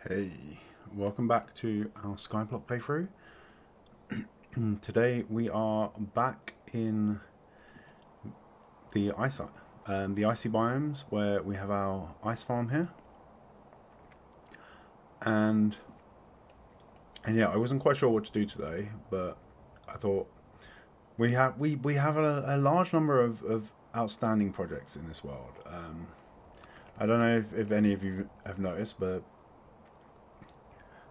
Hey, welcome back to our Skyblock playthrough. Today we are back in the the icy biomes where we have our ice farm here. And yeah, I wasn't quite sure what to do today, but I thought we have a large number of outstanding projects in this world. I don't know if any of you have noticed, but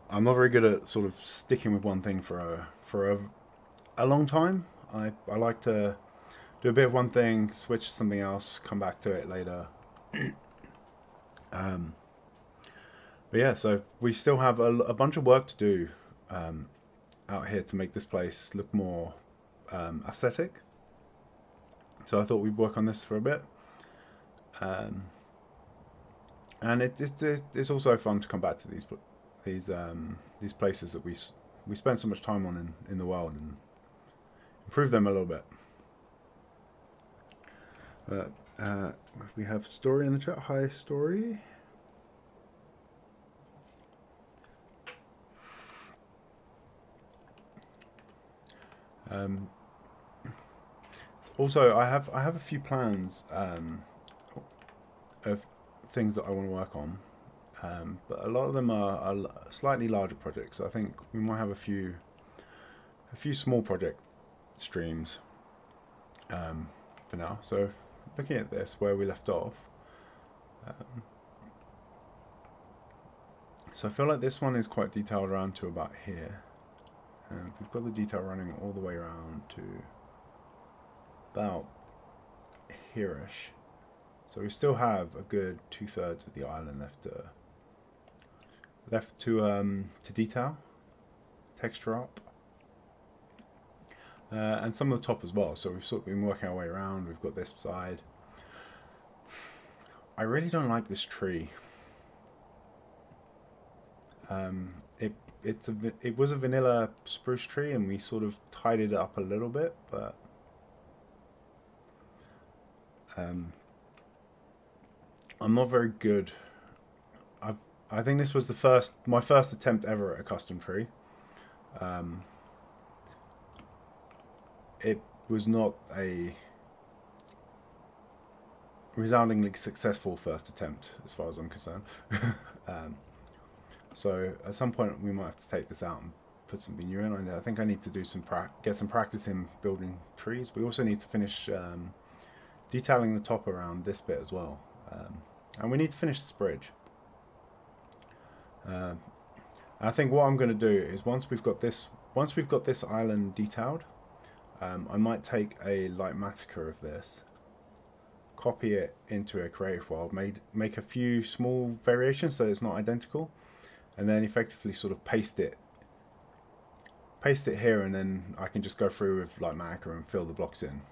I'm not very good at sort of sticking with one thing for a long time. I like to do a bit of one thing, switch to something else, come back to it later. um, but yeah, so we still have a bunch of work to do out here to make this place look more aesthetic. So I thought we'd work on this for a bit. And it's also fun to come back to these places that we spend so much time on in the world and improve them a little bit. But we have Story in the chat. Hi, Story. Also, I have a few plans of things that I want to work on, but a lot of them are slightly larger projects. So I think we might have a few small project streams for now. So looking at this, where we left off, so I feel like this one is quite detailed around to about here, and we've got the detail running all the way around to about here-ish. So we still have a good 2/3 of the island left to detail, texture up, and some of the top as well. So we've sort of been working our way around. We've got this side. I really don't like this tree. It was a vanilla spruce tree, and we sort of tidied it up a little bit, but I'm not very good. I think this was my first attempt ever at a custom tree. It was not a resoundingly successful first attempt, as far as I'm concerned. So at some point we might have to take this out and put something new in. I think I need to do get some practice in building trees. We also need to finish detailing the top around this bit as well, and we need to finish this bridge. I think what I'm going to do is once we've got this island detailed, I might take a light massacre of this, copy it into a creative world, make a few small variations so it's not identical, and then effectively sort of paste it here, and then I can just go through with light massacre and fill the blocks in.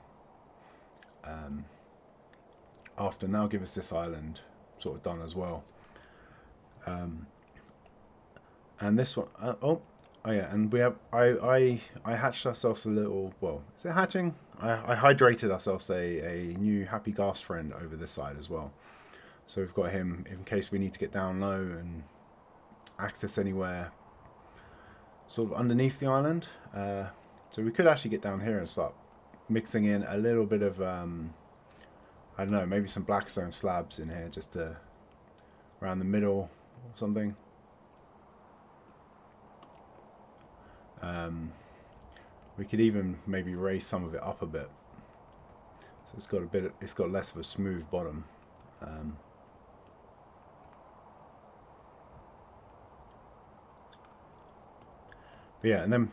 After, and that'll give us this island sort of done as well. And this one, oh yeah, and we have I hatched ourselves a little. Well, is it hatching? I hydrated ourselves a new happy ghast friend over this side as well. So we've got him in case we need to get down low and access anywhere sort of underneath the island. So we could actually get down here and start mixing in a little bit of I don't know, maybe some blackstone slabs in here just to around the middle or something. We could even maybe raise some of it up a bit, so it's got less of a smooth bottom. But yeah, and then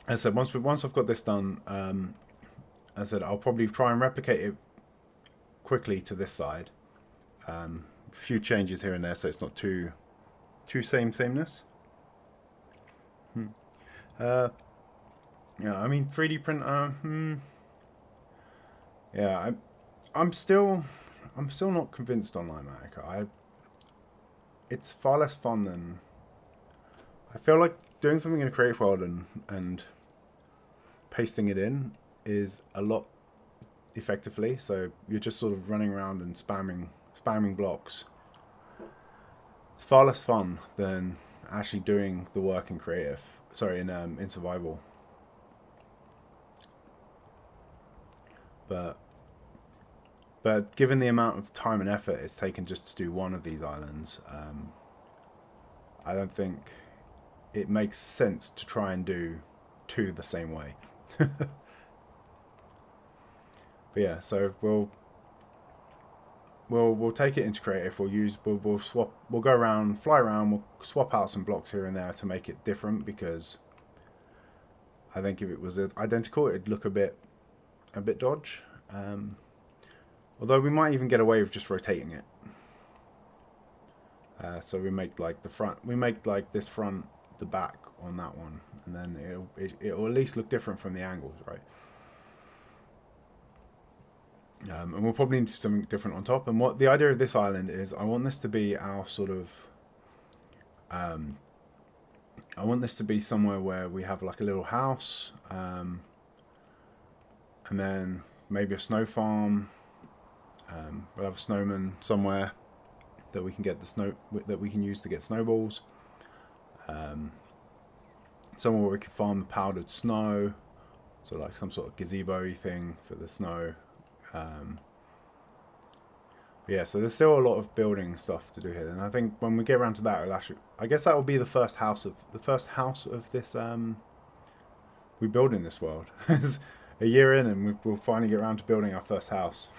as I said, once I've got this done, as I said, I'll probably try and replicate it quickly to this side. A few changes here and there, so it's not too sameness. Yeah, I mean 3D printer. Yeah, I'm still not convinced on Light Maker. It's far less fun than I feel like doing something in a creative world and pasting it in is a lot effectively. So you're just sort of running around and spamming blocks. It's far less fun than actually doing the work in creative. Sorry, in survival. But given the amount of time and effort it's taken just to do one of these islands, I don't think it makes sense to try and do two the same way. But yeah, so we'll take it into creative. We'll swap. We'll go around, fly around. We'll swap out some blocks here and there to make it different, because I think if it was identical, it'd look a bit dodge. Although we might even get away with just rotating it. So we make like the front. We make like this front, the back on that one, and then it'll at least look different from the angles, right? And we'll probably need something different on top. And what the idea of this island is, I want this to be our sort of. I want this to be somewhere where we have like a little house, and then maybe a snow farm. We'll have a snowman somewhere that we can get that we can use to get snowballs. Somewhere where we can farm the powdered snow, so like some sort of gazebo-y thing for the snow. Yeah, so there's still a lot of building stuff to do here, and I think when we get around to that, I guess that will be the first house of this we build in this world. It's a year in, and we'll finally get around to building our first house.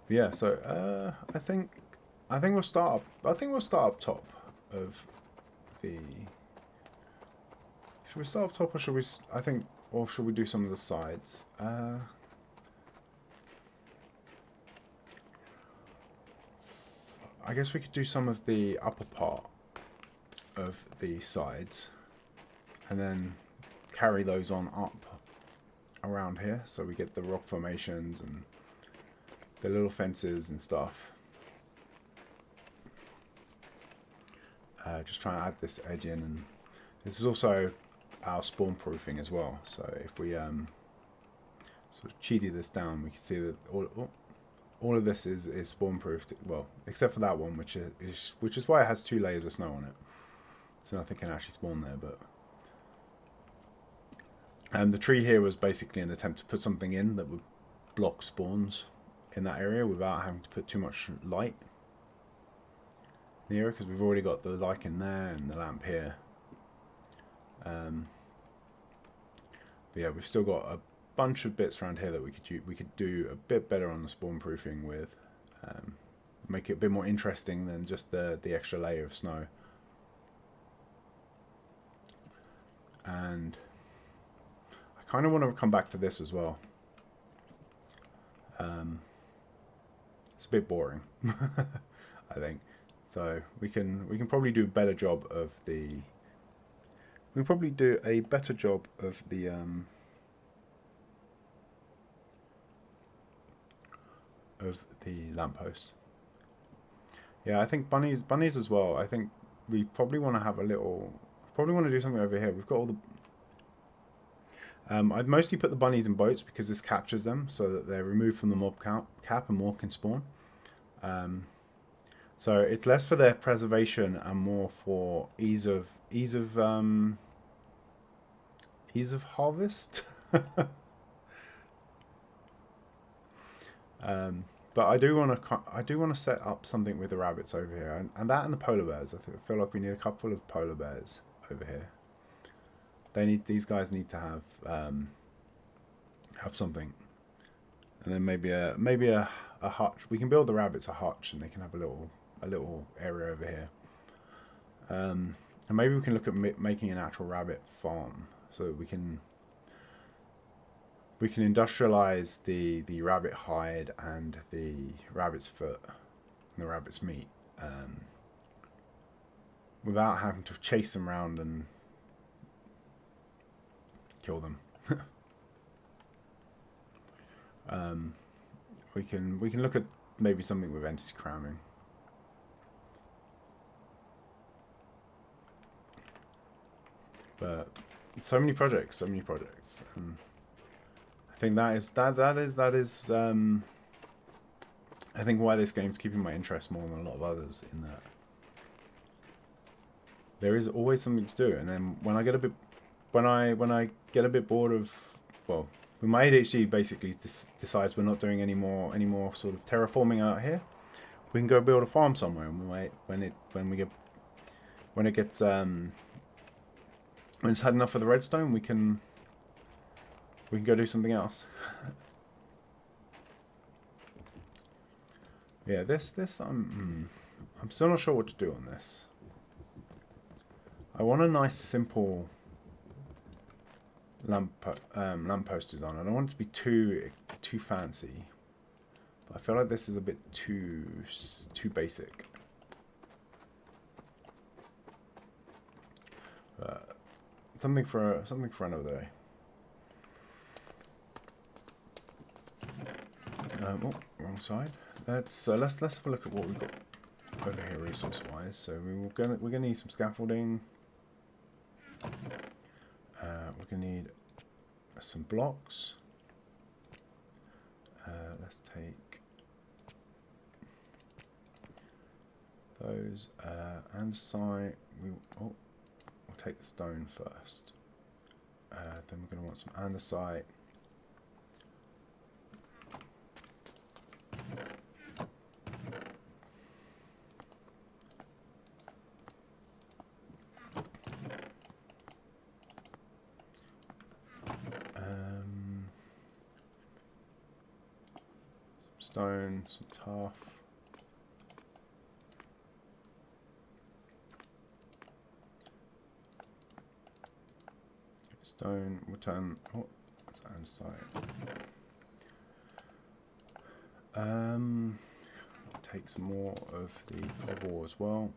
Yeah, so I think we'll start up top of the. Should we start up top, or should we? Or should we do some of the sides? I guess we could do some of the upper part of the sides, and then carry those on up around here, so we get the rock formations and the little fences and stuff. Just trying to add this edge in, and this is also our spawn proofing as well. So if we sort of cheaty this down, we can see that all of this is spawn proofed. Well, except for that one, which is why it has 2 layers of snow on it, so nothing can actually spawn there. But the tree here was basically an attempt to put something in that would block spawns in that area without having to put too much light in the area, because we've already got the lichen there and the lamp here. But yeah, we've still got a bunch of bits around here that we could do a bit better on the spawn proofing with, make it a bit more interesting than just the extra layer of snow. And I kind of want to come back to this as well. It's a bit boring, I think. So we can probably do a better job of the. We can probably do a better job of the lamppost. Yeah, I think bunnies as well. I think we probably want to have a little. Probably want to do something over here. We've got all the. I'd mostly put the bunnies in boats because this captures them, so that they're removed from the mob cap and more can spawn. So it's less for their preservation and more for ease of harvest. But I do want to set up something with the rabbits over here, and the polar bears. I feel like we need a couple of polar bears over here. These guys need to have something, and then maybe a hutch. We can build the rabbits a hutch, and they can have a little area over here. And maybe we can look at making an actual rabbit farm, so that we can industrialize the rabbit hide and the rabbit's foot and the rabbit's meat, without having to chase them around and kill them. We can look at maybe something with entity cramming. But so many projects. I think that is I think why this game's keeping my interest more than a lot of others, in that there is always something to do. And then when I get a bit get a bit bored of, well, when my ADHD basically decides we're not doing any more sort of terraforming out here, we can go build a farm somewhere, and when it gets when it's had enough of the redstone, we can go do something else. Yeah, this I'm still not sure what to do on this. I want a nice simple lamppost design. I don't want it to be too fancy, but I feel like this is a bit too basic. Something for another day. Oh, wrong side. Let's have a look at what we've got over here resource-wise. So we're gonna need some scaffolding. We're gonna need some blocks. Let's take those andesite. We'll take the stone first. Then we're gonna want some andesite. Stone, some tuff. Stone, we'll turn, oh, that's andesite. Take some more of the cobble as well.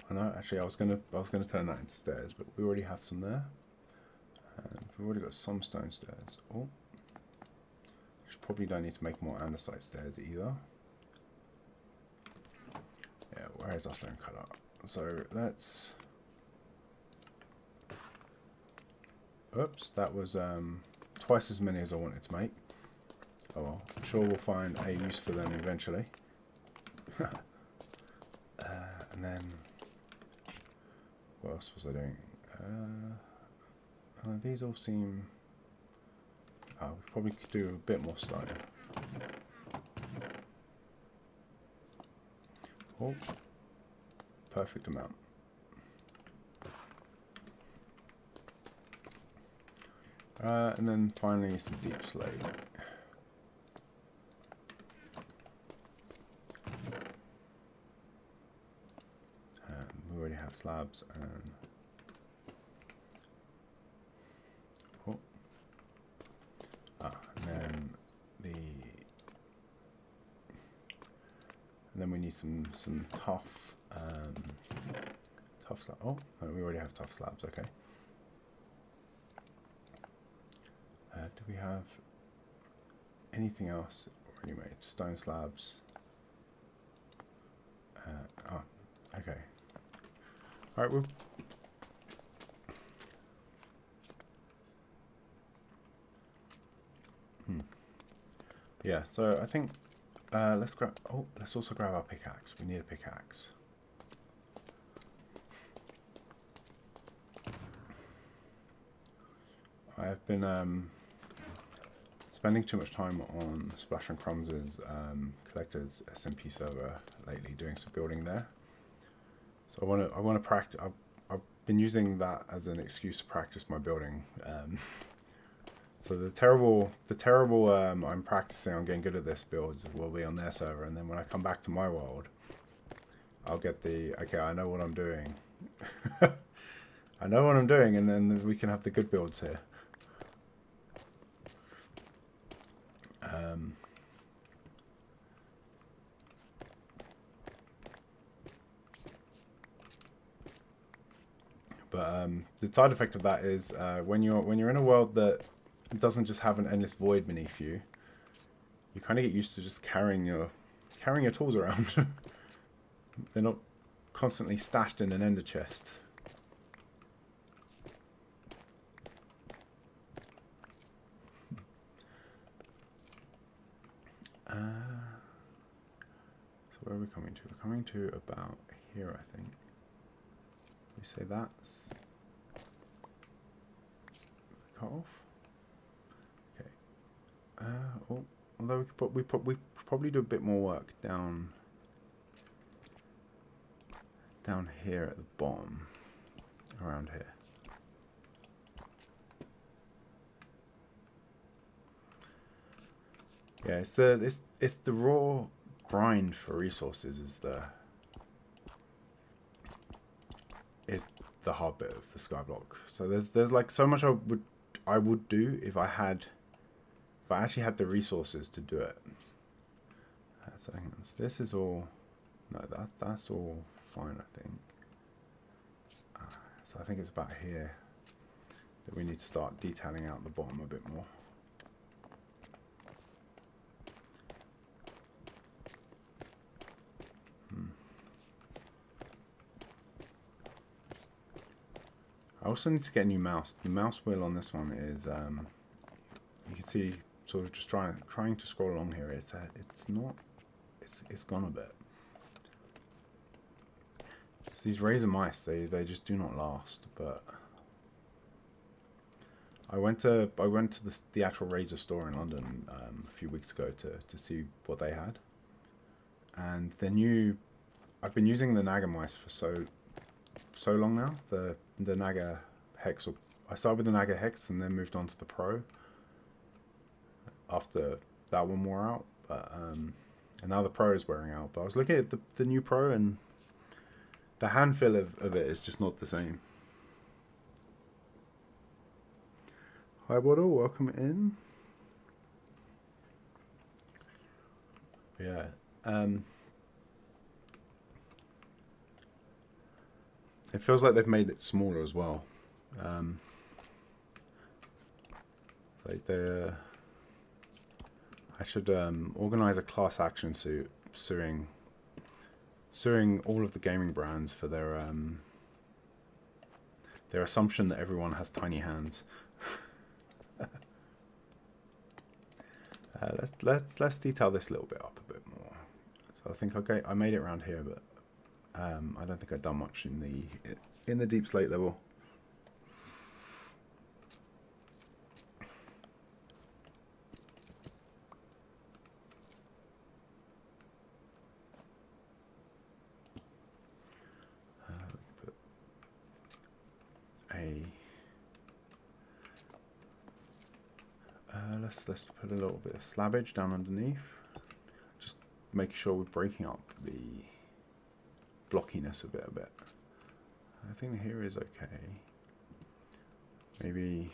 I know, actually I was gonna turn that into stairs, but we already have some there. And we've already got some stone stairs. Oh, probably don't need to make more andesite stairs either. Yeah, where is our stone cut up? So let's. Oops, that was twice as many as I wanted to make. Oh well, I'm sure we'll find a use for them eventually. And then, what else was I doing? These all seem. We probably could do a bit more stone. Oh, perfect amount. And then finally some deep slate. We already have slabs and. And then we need some tough slabs. Oh, no, we already have tough slabs. Okay. Do we have anything else already made? Stone slabs. Oh, okay. All right. Yeah. So I think. Let's grab. Oh, let's also grab our pickaxe. We need a pickaxe. I've been spending too much time on Splash and Crumbs' collector's SMP server lately, doing some building there. So I want to practice. I've been using that as an excuse to practice my building. So the terrible I'm practicing on getting good at this build will be on their server, and then when I come back to my world, I'll get the, okay, I know what I'm doing. I know what I'm doing, and then we can have the good builds here. But the side effect of that is when you're in a world that doesn't just have an endless void beneath you, you kind of get used to just carrying your tools around. They're not constantly stashed in an ender chest. where are we coming to? We're coming to about here, I think. We say that's cut off. Okay. Although we probably do a bit more work down here at the bottom, around here. Yeah, it's the raw grind for resources is the hard bit of the Skyblock. So there's like so much I would do if I actually had the resources to do it. So this is all that's all fine, I think. So I think it's about here that we need to start detailing out the bottom a bit more. I also need to get a new mouse. The mouse wheel on this one is, you can see, sort of just trying to scroll along here. It's gone a bit. So these Razer mice, they just do not last. But I went to the actual Razer store in London a few weeks ago to see what they had, and I've been using the Naga mice for so long now. The Naga Hex. I started with the Naga Hex and then moved on to the Pro after that one wore out. But and now the Pro is wearing out. But I was looking at the new Pro, and the hand feel of it is just not the same. Hi Waddle, welcome in. Yeah. It feels like they've made it smaller as well. It's like I should organize a class action suit suing all of the gaming brands for their assumption that everyone has tiny hands. Let's detail this a little bit up a bit more. So I think I made it around here, but I don't think I've done much in the deep slate level. Let's put a little bit of slabbage down underneath, just making sure we're breaking up the blockiness a bit. I think here is okay. Maybe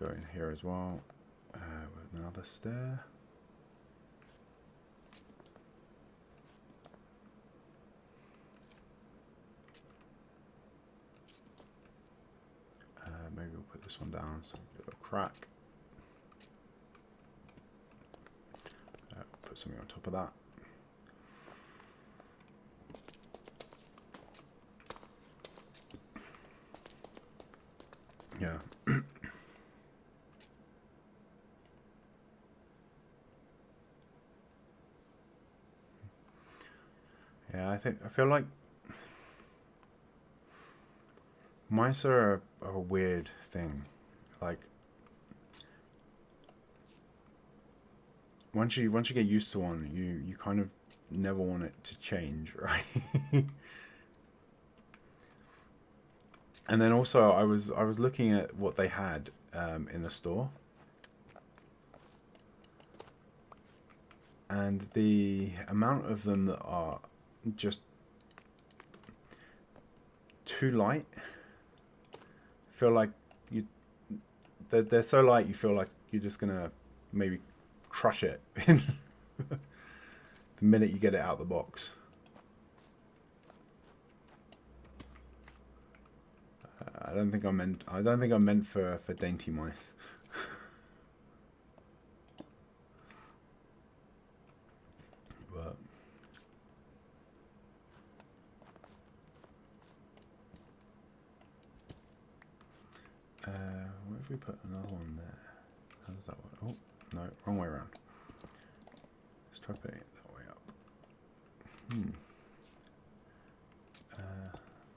go in here as well with another stair. Maybe we'll put this one down so we get a crack. Put something on top of that. Yeah. Yeah, I feel like mice are a weird thing. Like once you get used to one, you kind of never want it to change, right? And then also I was looking at what they had in the store, and the amount of them that are just too light. Feel like they're so light you feel like you're just gonna maybe crush it the minute you get it out of the box. I don't think I'm meant for dainty mice. But what if we put another one there? How does that work? Oh no, wrong way around. try putting it that way up.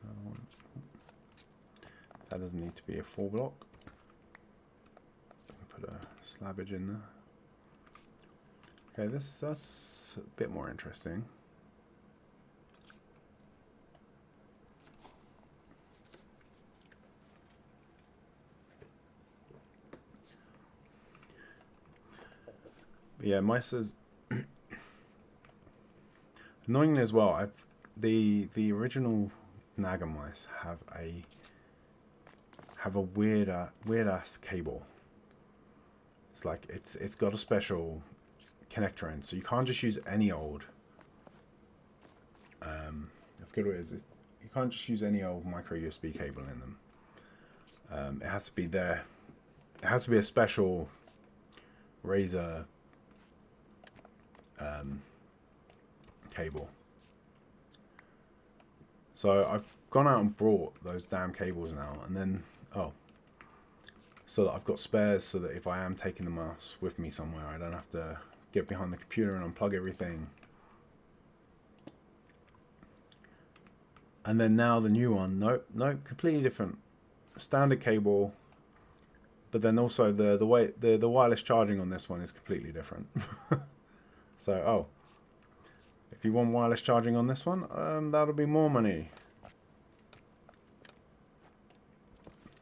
Another one. That doesn't need to be a 4 block. Put a slabbage in there. Okay, that's a bit more interesting. But yeah, mice is annoyingly as well. The original Naga mice have a weird ass cable. It's like it's got a special connector end, so you can't just use any old. I forget what it is. You can't just use any old micro USB cable in them. It has to be there. It has to be a special Razer cable. So I've gone out and brought those damn cables now, and then so that I've got spares, so that if I am taking the mouse with me somewhere, I don't have to get behind the computer and unplug everything. And then now the new one, nope, completely different. Standard cable, but then also the wireless charging on this one is completely different. So if you want wireless charging on this one, that'll be more money.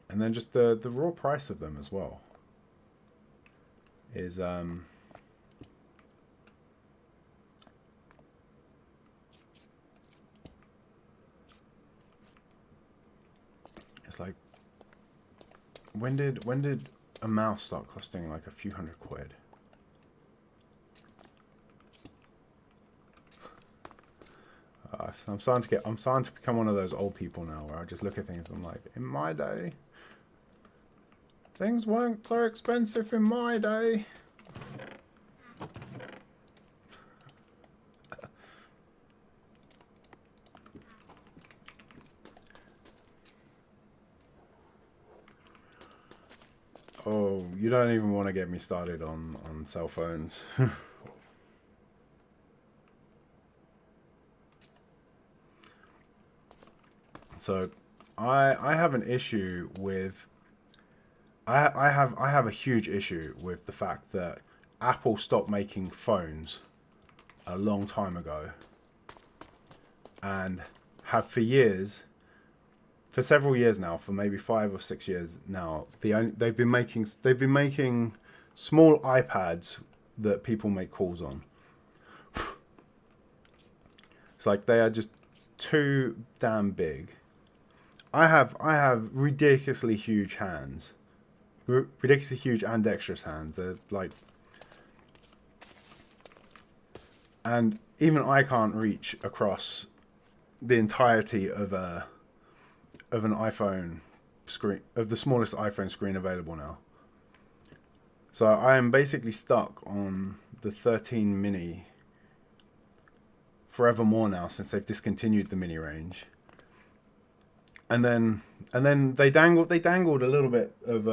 And then just the raw price of them as well is it's like, when did a mouse start costing like a few hundred quid? I'm starting to become one of those old people now, where I just look at things and I'm like, in my day, things weren't so expensive in my day. Oh, you don't even want to get me started on cell phones. So I have an issue with I have a huge issue with the fact that Apple stopped making phones a long time ago, and have for several years now, for maybe 5 or 6 years now, they've been making small iPads that people make calls on. It's like they are just too damn big. I have ridiculously huge hands, ridiculously huge and dexterous hands. They're like, and even I can't reach across the entirety of an iPhone screen, of the smallest iPhone screen available now. So I am basically stuck on the 13 mini forevermore now, since they've discontinued the mini range. And then they dangled a little bit of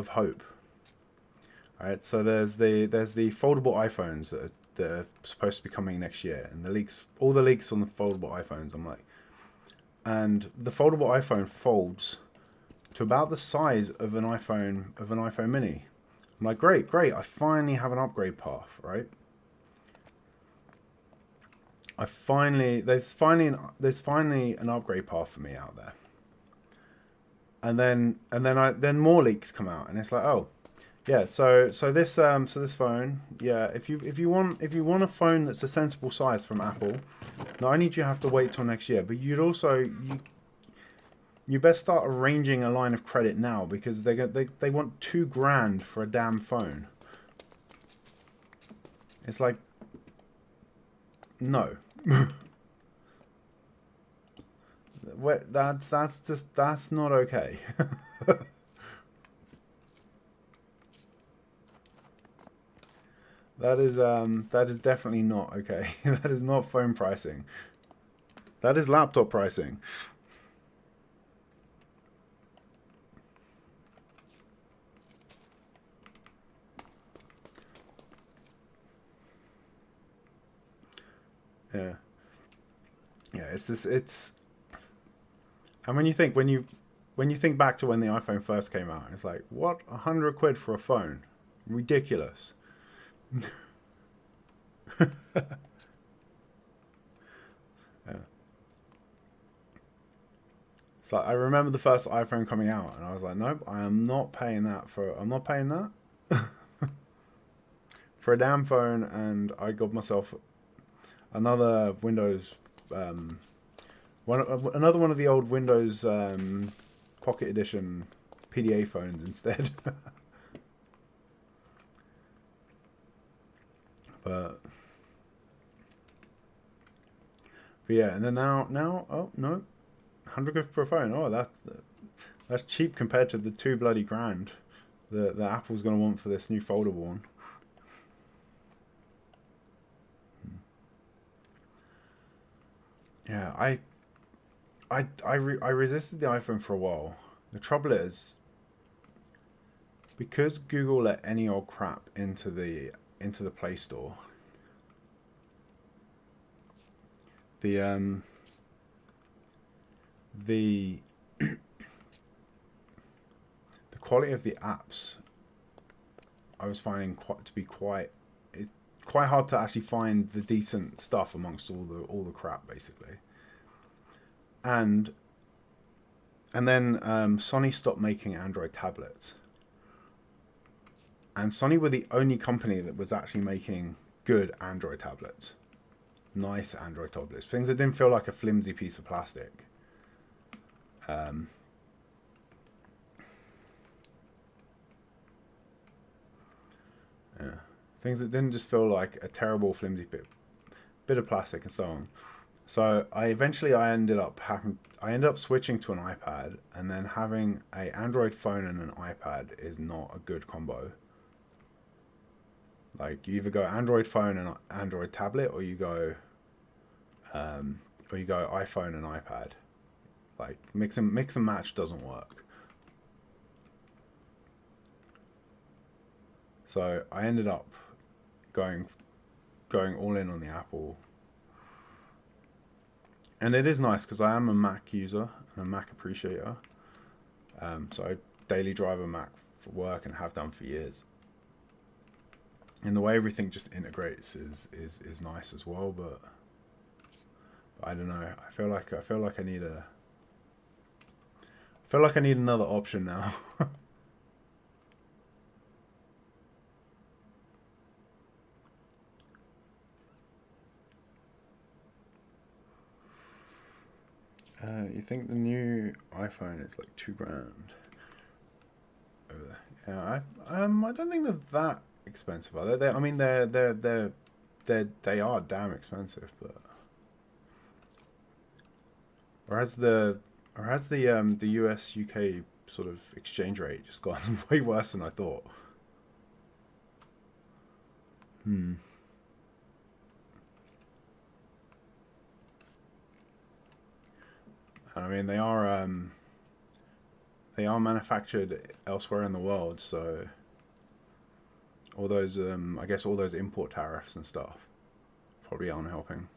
hope. All right, so there's the foldable iPhones that are supposed to be coming next year, and all the leaks on the foldable iPhones. I'm like, and the foldable iPhone folds to about the size of an iPhone mini. I'm like, great, I finally have an upgrade path, right? There's finally an upgrade path for me out there. And then more leaks come out, and it's like, oh, yeah. So this phone, yeah. If you want a phone that's a sensible size from Apple, not only do you have to wait till next year, but you best start arranging a line of credit now, because they want $2,000 for a damn phone. It's like, no. That's not okay. That is definitely not okay. That is not phone pricing. That is laptop pricing. Yeah. Yeah, it's just it's and when you think back to when the iPhone first came out, it's like, what, 100 quid for a phone? Ridiculous. Yeah. It's like I remember the first iPhone coming out, and I was like, nope, I'm not paying that for a damn phone. And I got myself another Windows, another one of the old Windows Pocket Edition PDA phones instead. but yeah, and then now, oh no, 100 quid for a phone. Oh, that's cheap compared to the two bloody grand that Apple's gonna want for this new foldable one. Yeah, I resisted the iPhone for a while. The trouble is, because Google let any old crap into the Play Store, the the the quality of the apps I was finding it's quite hard to actually find the decent stuff amongst all the crap basically. And then Sony stopped making Android tablets, and Sony were the only company that was actually making good Android tablets, nice Android tablets, things that didn't feel like a flimsy piece of plastic. Um, yeah. Things that didn't just feel like a terrible flimsy bit of plastic and so on. So I ended up switching to an iPad, and then having a Android phone and an iPad is not a good combo. Like, you either go Android phone and Android tablet, or you go iPhone and iPad. Like, mix and match doesn't work. So I ended up going all in on the Apple. And it is nice because I am a Mac user and a Mac appreciator. So I daily drive a Mac for work and have done for years. And the way everything just integrates is nice as well. But I don't know. I feel like I need another option now. You think the new iPhone is like $2,000 over there? Yeah, I don't think they're that expensive, are they? I mean, they are damn expensive, but or has the US UK sort of exchange rate just gotten way worse than I thought? Hmm. I mean, they are manufactured elsewhere in the world, so all those I guess all those import tariffs and stuff probably aren't helping.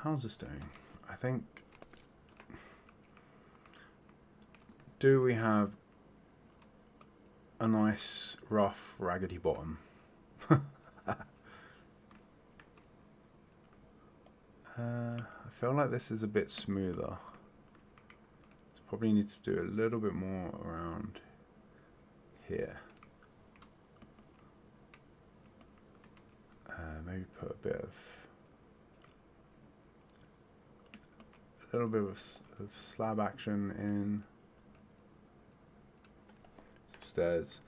How's this doing? I think. Do we have a nice rough raggedy bottom? I feel like this is a bit smoother. Probably need to do a little bit more around here. Maybe put a little bit of slab action in. Some stairs.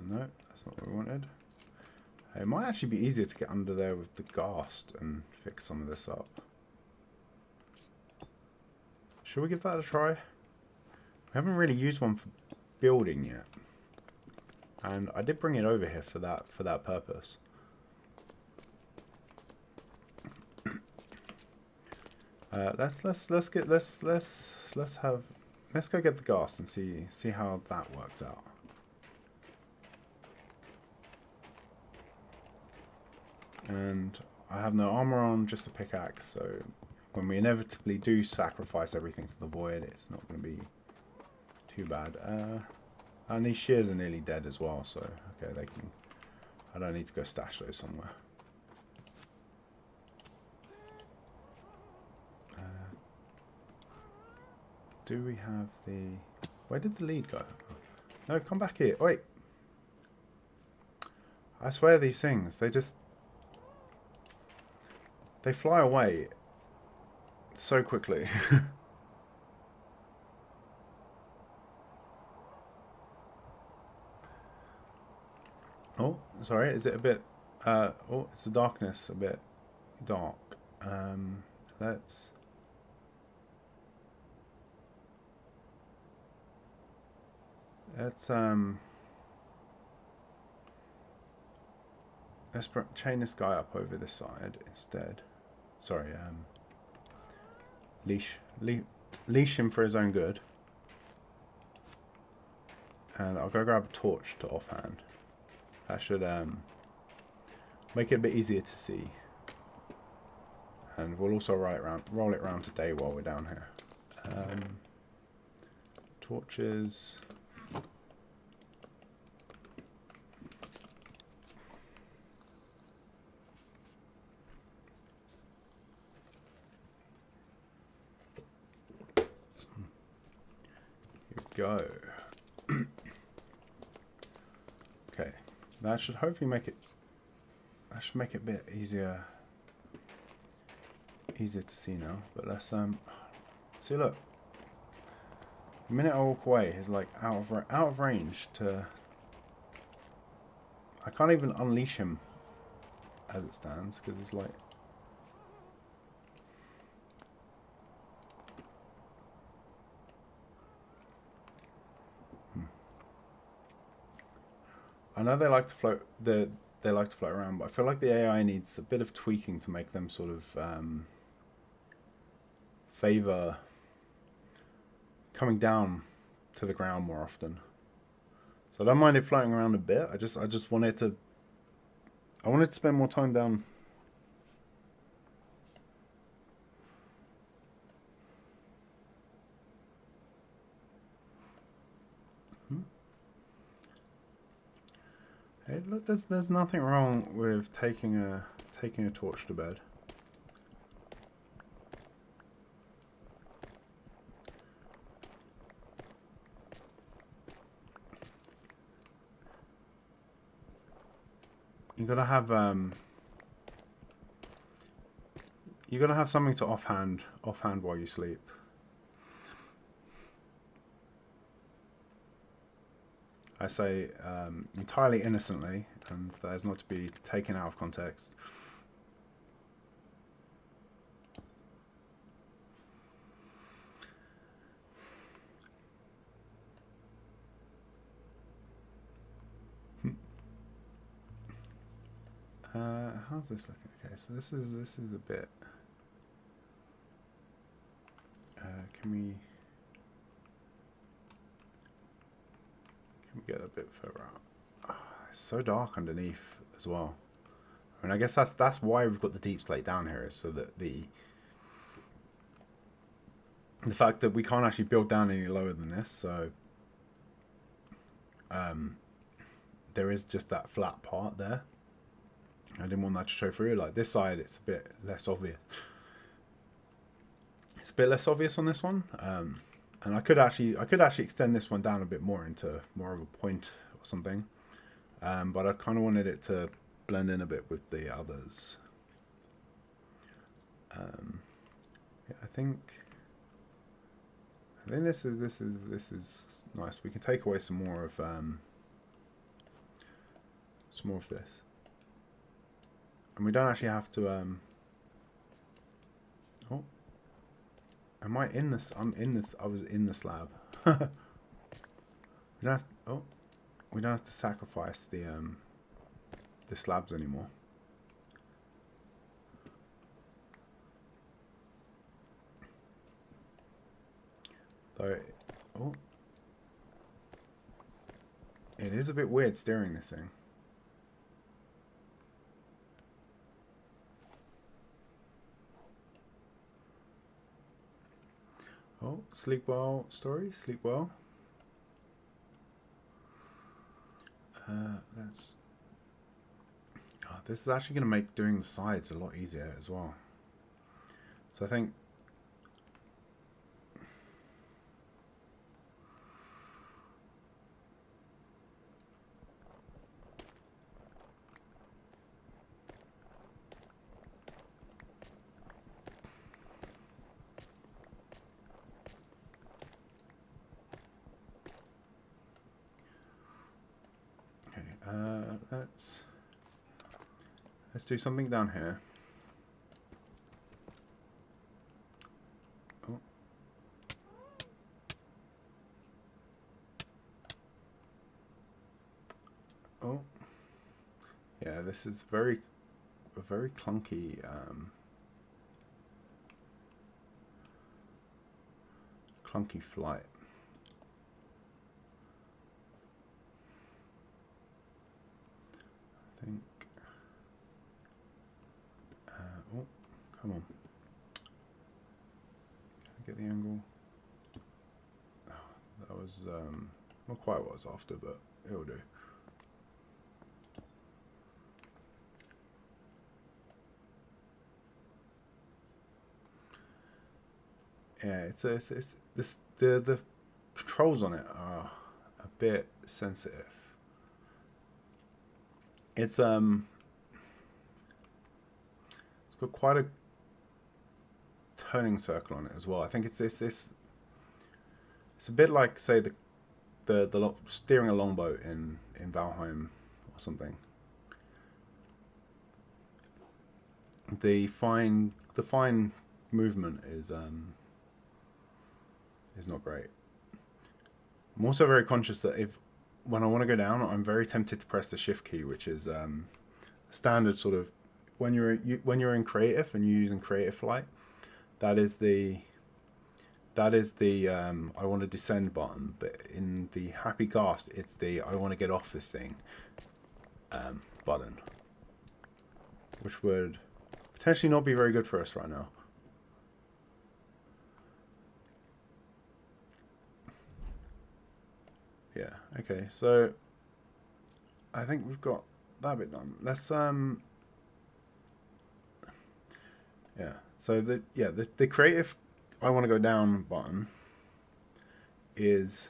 No, that's not what we wanted. It might actually be easier to get under there with the ghast and fix some of this up. Should we give that a try? We haven't really used one for building yet. And I did bring it over here for that purpose. Let's go get the ghast and see how that works out. And I have no armor on, just a pickaxe, so when we inevitably do sacrifice everything to the void, it's not going to be too bad. And these shears are nearly dead as well, so okay, they can. I don't need to go stash those somewhere. Do we have the? Where did the lead go? No, come back here. Wait. I swear these things, they fly away so quickly. Oh, sorry, is it a bit... oh, it's the darkness, a bit dark. Let's... Let's chain this guy up over this side instead. Sorry, leash him for his own good. And I'll go grab a torch to offhand. That should make it a bit easier to see. And we'll also roll it around to day while we're down here. Torches. Go. Okay, that should hopefully make it. That should make it a bit easier to see now. But let's see. Look, the minute I walk away, he's like out of range to. I can't even unleash him as it stands because it's like. I know they like to float. They like to float around, but I feel like the AI needs a bit of tweaking to make them sort of favor coming down to the ground more often. So I don't mind it floating around a bit. I just wanted to. I wanted to spend more time down. Hey, look, there's nothing wrong with taking a torch to bed. You gotta have something to offhand while you sleep. I say entirely innocently, and that is not to be taken out of context. How's this looking? Okay, so this is a bit. Can we get a bit further out? Oh, it's so dark underneath as well. I mean, I guess that's why we've got the deep slate down here, is so that the fact that we can't actually build down any lower than this, so there is just that flat part there. I didn't want that to show through. Like this side, it's a bit less obvious. It's a bit less obvious on this one. And I could actually extend this one down a bit more into more of a point or something, but I kind of wanted it to blend in a bit with the others. Yeah, I think this is nice. We can take away some more of Some more of this. And we don't actually have to, oh. Am I in this? I'm in this. I was in the slab. We don't have, oh. We don't have to sacrifice the slabs anymore. Though, oh. It is a bit weird steering this thing. Oh, sleep well story, sleep well. Let's. Oh, this is actually going to make doing the sides a lot easier as well. So I think. Let's do something down here. Oh. Oh. Yeah, this is a very clunky clunky flight. I think. Oh, come on. Can I get the angle? Oh, that was not quite what I was after, but it'll do. Yeah, it's this the controls on it are a bit sensitive. It's got quite a turning circle on it as well. I think it's a bit like, say, the steering a longboat in Valheim or something. The fine movement is not great. I'm also very conscious that when I want to go down, I'm very tempted to press the shift key, which is standard sort of when you're in creative and you're using creative flight. That is the I want to descend button, but in the happy cast, it's the I want to get off this thing button, which would potentially not be very good for us right now. Yeah, okay, so I think we've got that bit done. Let's yeah, so the creative I want to go down button is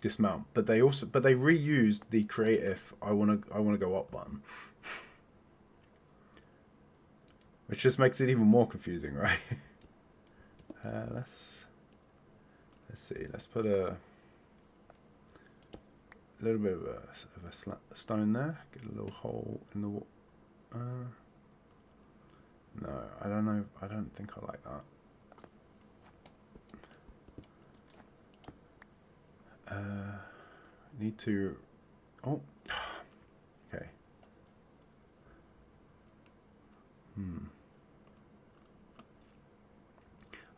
dismount, but they reused the creative I want to go up button, which just makes it even more confusing, right? Let's see. Let's put a little bit of a stone there. Get a little hole in the wall. No, I don't know. I don't think I like that. Need to. Oh, okay.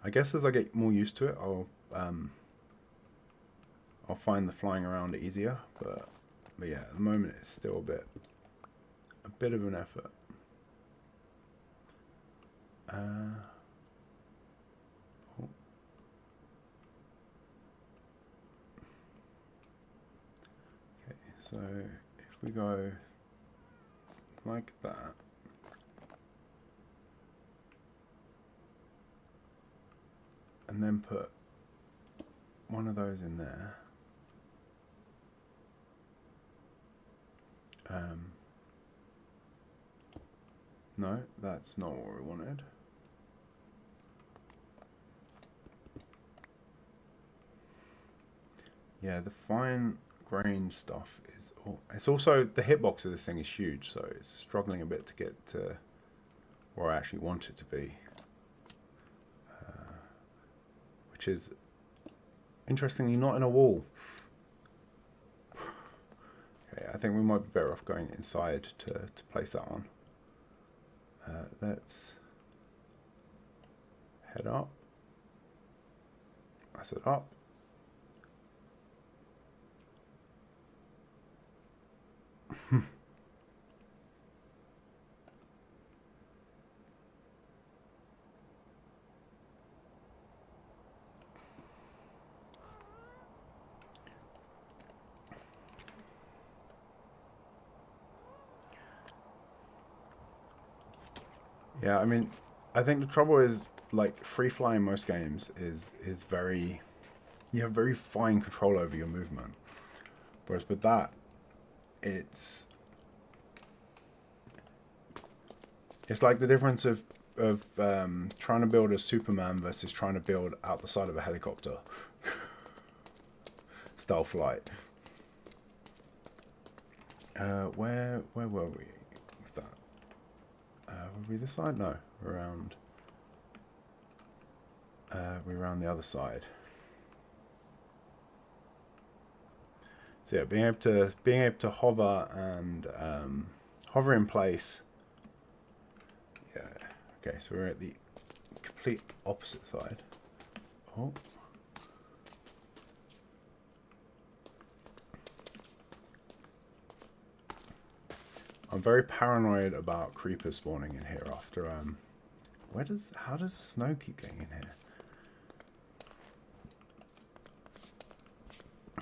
I guess as I get more used to it, I'll find the flying around easier. But yeah, at the moment it's still a bit of an effort. Okay, so if we go like that, and then put one of those in there. No, that's not what we wanted. Yeah, the fine grain stuff is... It's also... The hitbox of this thing is huge, so it's struggling a bit to get to where I actually want it to be. Which is, interestingly, not in a wall. Okay, I think we might be better off going inside to place that on. Let's head up. I said up. Yeah, I mean, I think the trouble is, like, free fly in most games is very... You have very fine control over your movement. Whereas with that, it's like the difference of trying to build a Superman versus trying to build out the side of a helicopter. Style flight. Where were we with that? Were we this side? No, we're around. We're around the other side. So yeah, being able to hover and hover in place. Yeah. Okay, so we're at the complete opposite side. Oh. I'm very paranoid about creepers spawning in here after how does the snow keep getting in here?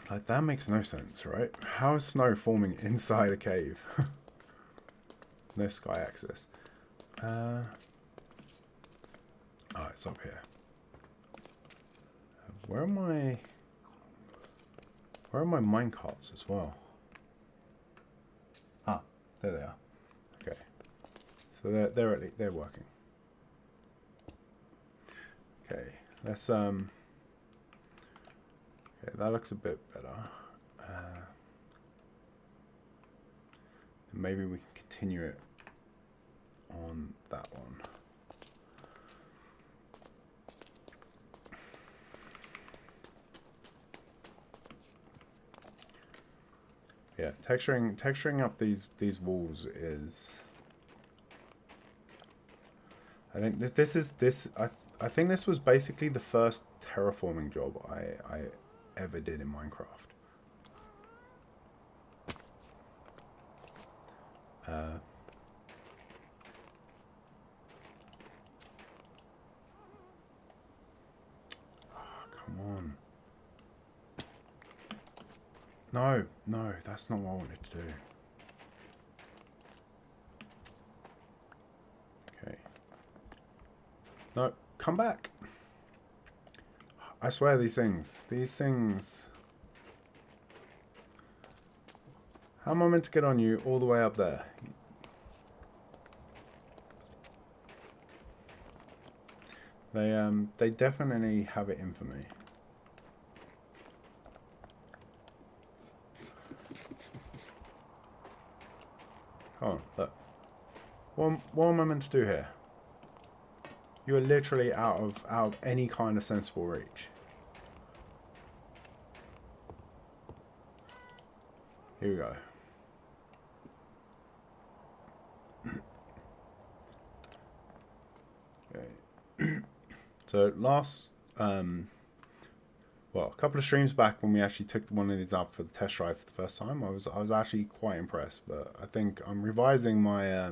Like, that makes no sense, right? How is snow forming inside a cave? No sky access. Oh, it's up here. Where are my minecarts as well? Ah, there they are. Okay, so they're working. Okay, let's Okay, that looks a bit better. Maybe we can continue it on that one. Yeah, texturing up these walls is... I think I think this was basically the first terraforming job I ever did in Minecraft. Come on. No, that's not what I wanted to do. Okay. No, come back. I swear these things... How am I meant to get on you all the way up there? They definitely have it in for me. Hold on, look. What am I meant to do here? You are literally out of any kind of sensible reach. Here we go. Okay. So last, well, a couple of streams back when we actually took one of these up for the test drive for the first time, I was actually quite impressed. But I think I'm revising my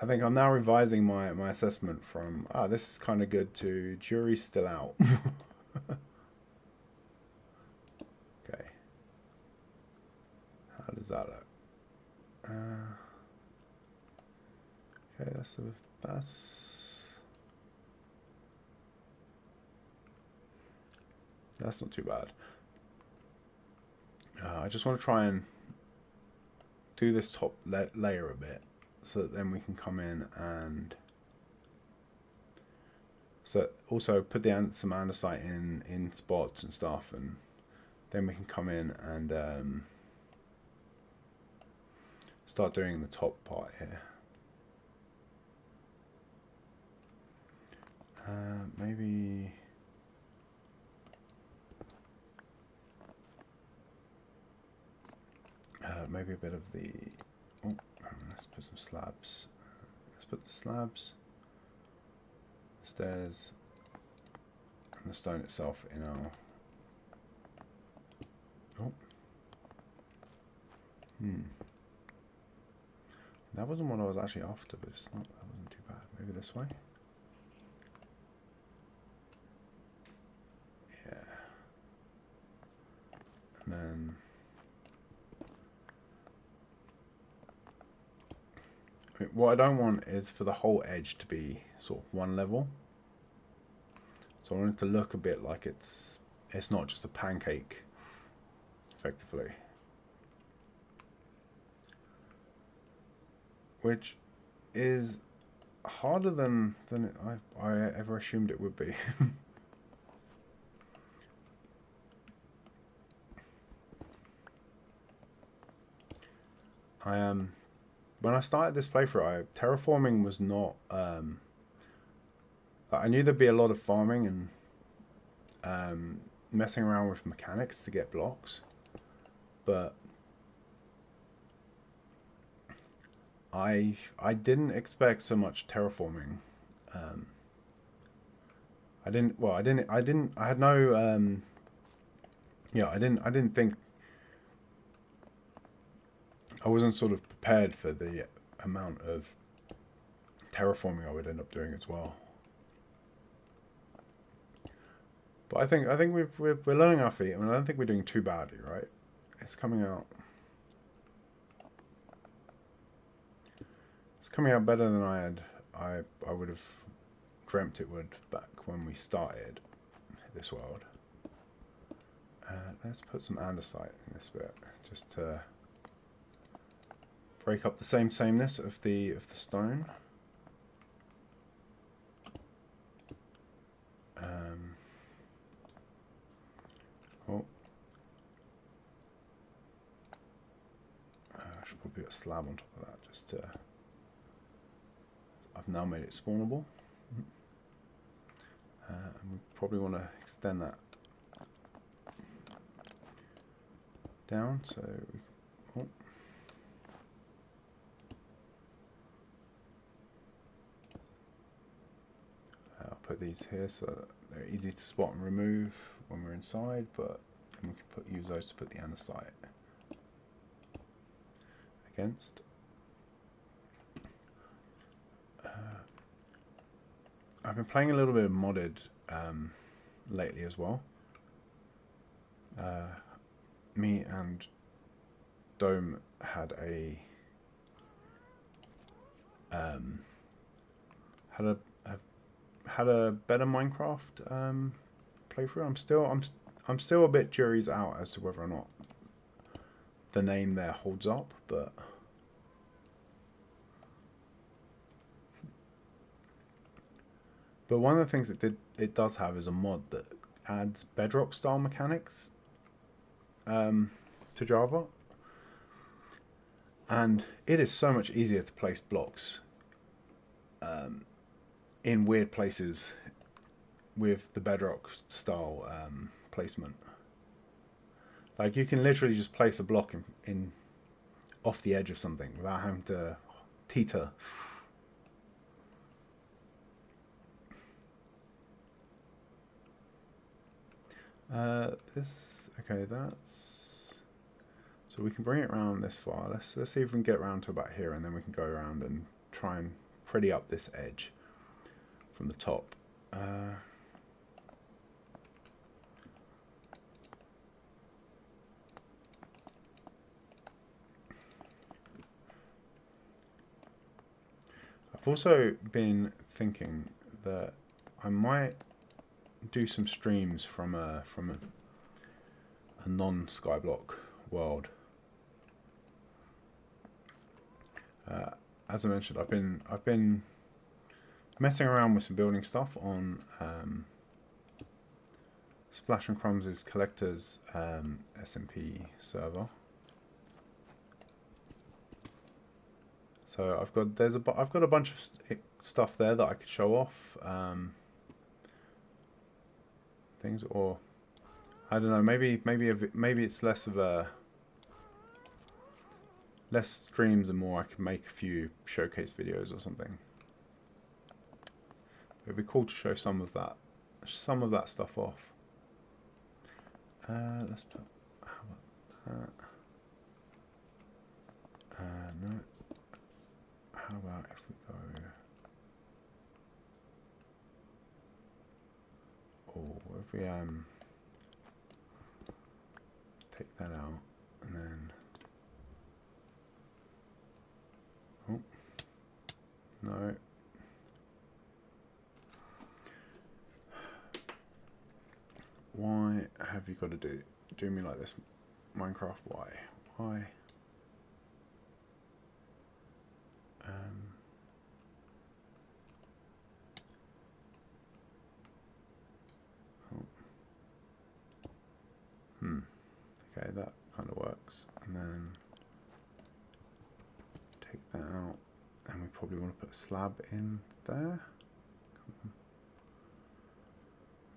I think I'm now revising my assessment from this is kind of good to jury's still out. Okay. How does that look? Okay, that's not too bad. I just want to try and do this top layer a bit, so that then we can come in and so also put some andesite in spots and stuff, and then we can come in and start doing the top part here. Maybe maybe a bit of the, oh, let's put some slabs. Let's put the slabs, the stairs, and the stone itself in our, oh, that wasn't what I was actually after, but it's not, that wasn't too bad. Maybe this way. Yeah. And then what I don't want is for the whole edge to be sort of one level. So I want it to look a bit like it's not just a pancake, effectively. Which is harder than I ever assumed it would be. When I started this playthrough, terraforming was not. I knew there'd be a lot of farming and messing around with mechanics to get blocks, but I didn't expect so much terraforming. I had no. Yeah, I didn't think. I wasn't sort of prepared for the amount of terraforming I would end up doing as well. But I think we're learning our feet. I mean, I don't think we're doing too badly, right? It's coming out. It's coming out better than I would have dreamt it would back when we started this world. Let's put some andesite in this bit just to break up the sameness of the stone. I should probably put a slab on top of that just to. I've now made it spawnable, and we probably want to extend that down. So I'll put these here so that they're easy to spot and remove when we're inside, but then we can use those to put the andesite against. I've been playing a little bit of modded lately as well. Me and Dome had a better Minecraft playthrough. I'm still a bit jury's out as to whether or not the name there holds up, but one of the things it does have is a mod that adds bedrock style mechanics to Java, and it is so much easier to place blocks in weird places with the bedrock style placement. Like you can literally just place a block in off the edge of something without having to teeter. That's so we can bring it around this far. Let's see if we can get around to about here, and then we can go around and try and pretty up this edge from the top. I've also been thinking that I might do some streams from a non-Skyblock world. As I mentioned, I've been messing around with some building stuff on Splash and Crumbs' collector's SMP server. So I've got a bunch of stuff there that I could show off. Things, or I don't know. Maybe it's less of a less streams and more. I could make a few showcase videos or something. It'd be cool to show some of that stuff off. Let's put. How about that? No. How about if we go? Oh, if we take that out and then. Oh no. Why have you got to do me like this, Minecraft? Why? Okay, that kind of works. And then take that out, and we probably want to put a slab in there.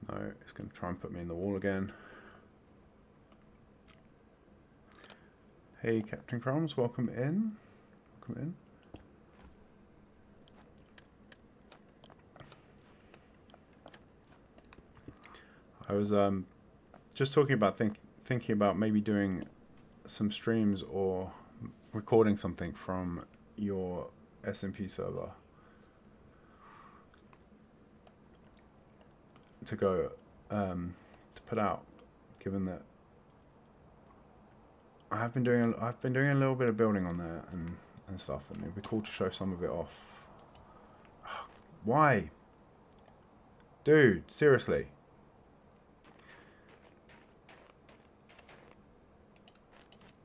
No, it's going to try and put me in the wall again. Hey, Captain Crumbs, welcome in. Welcome in. I was just talking about thinking about maybe doing some streams or recording something from your SMP server to go to put out, given that I've been doing a little bit of building on there and stuff, and it'd be cool to show some of it off. Why, dude? Seriously.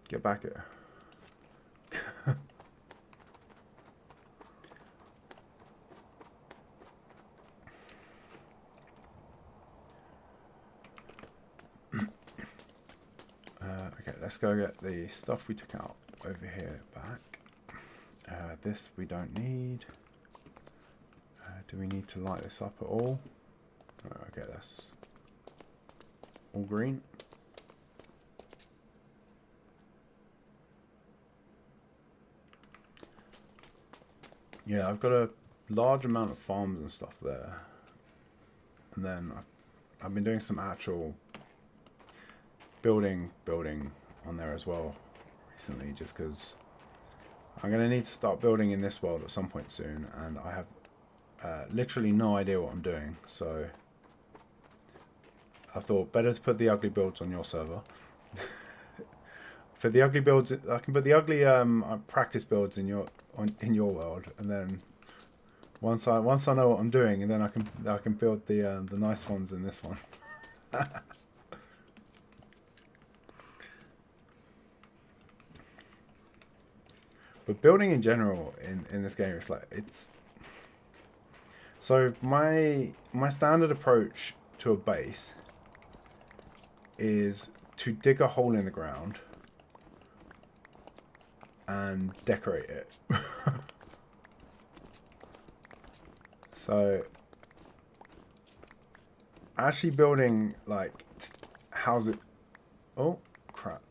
Get back here. Okay, let's go get the stuff we took out over here back. This we don't need. Do we need to light this up at all? Okay, that's all green. Yeah, I've got a large amount of farms and stuff there, and then I've been doing some actual building on there as well recently, just because I'm going to need to start building in this world at some point soon, and I have literally no idea what I'm doing, so I thought better to put the ugly builds on your server. For the ugly builds, I can put the ugly practice builds in your world, and then once I know what I'm doing, and then I can build the nice ones in this one. But building in general in this game, it's so my standard approach to a base is to dig a hole in the ground and decorate it. So actually building like houses. Oh crap!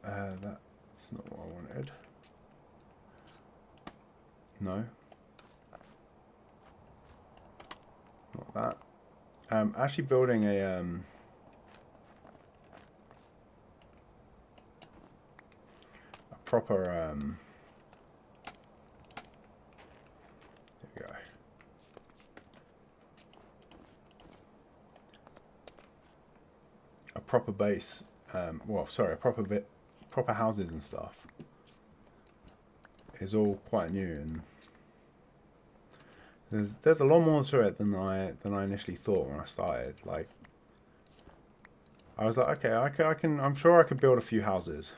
That's not what I wanted. No, not that. Actually building a proper there we go. A proper base. Well, sorry, a proper houses and stuff is all quite new, and there's a lot more to it than I initially thought when I started. Like, I was like, okay, I'm sure I could build a few houses.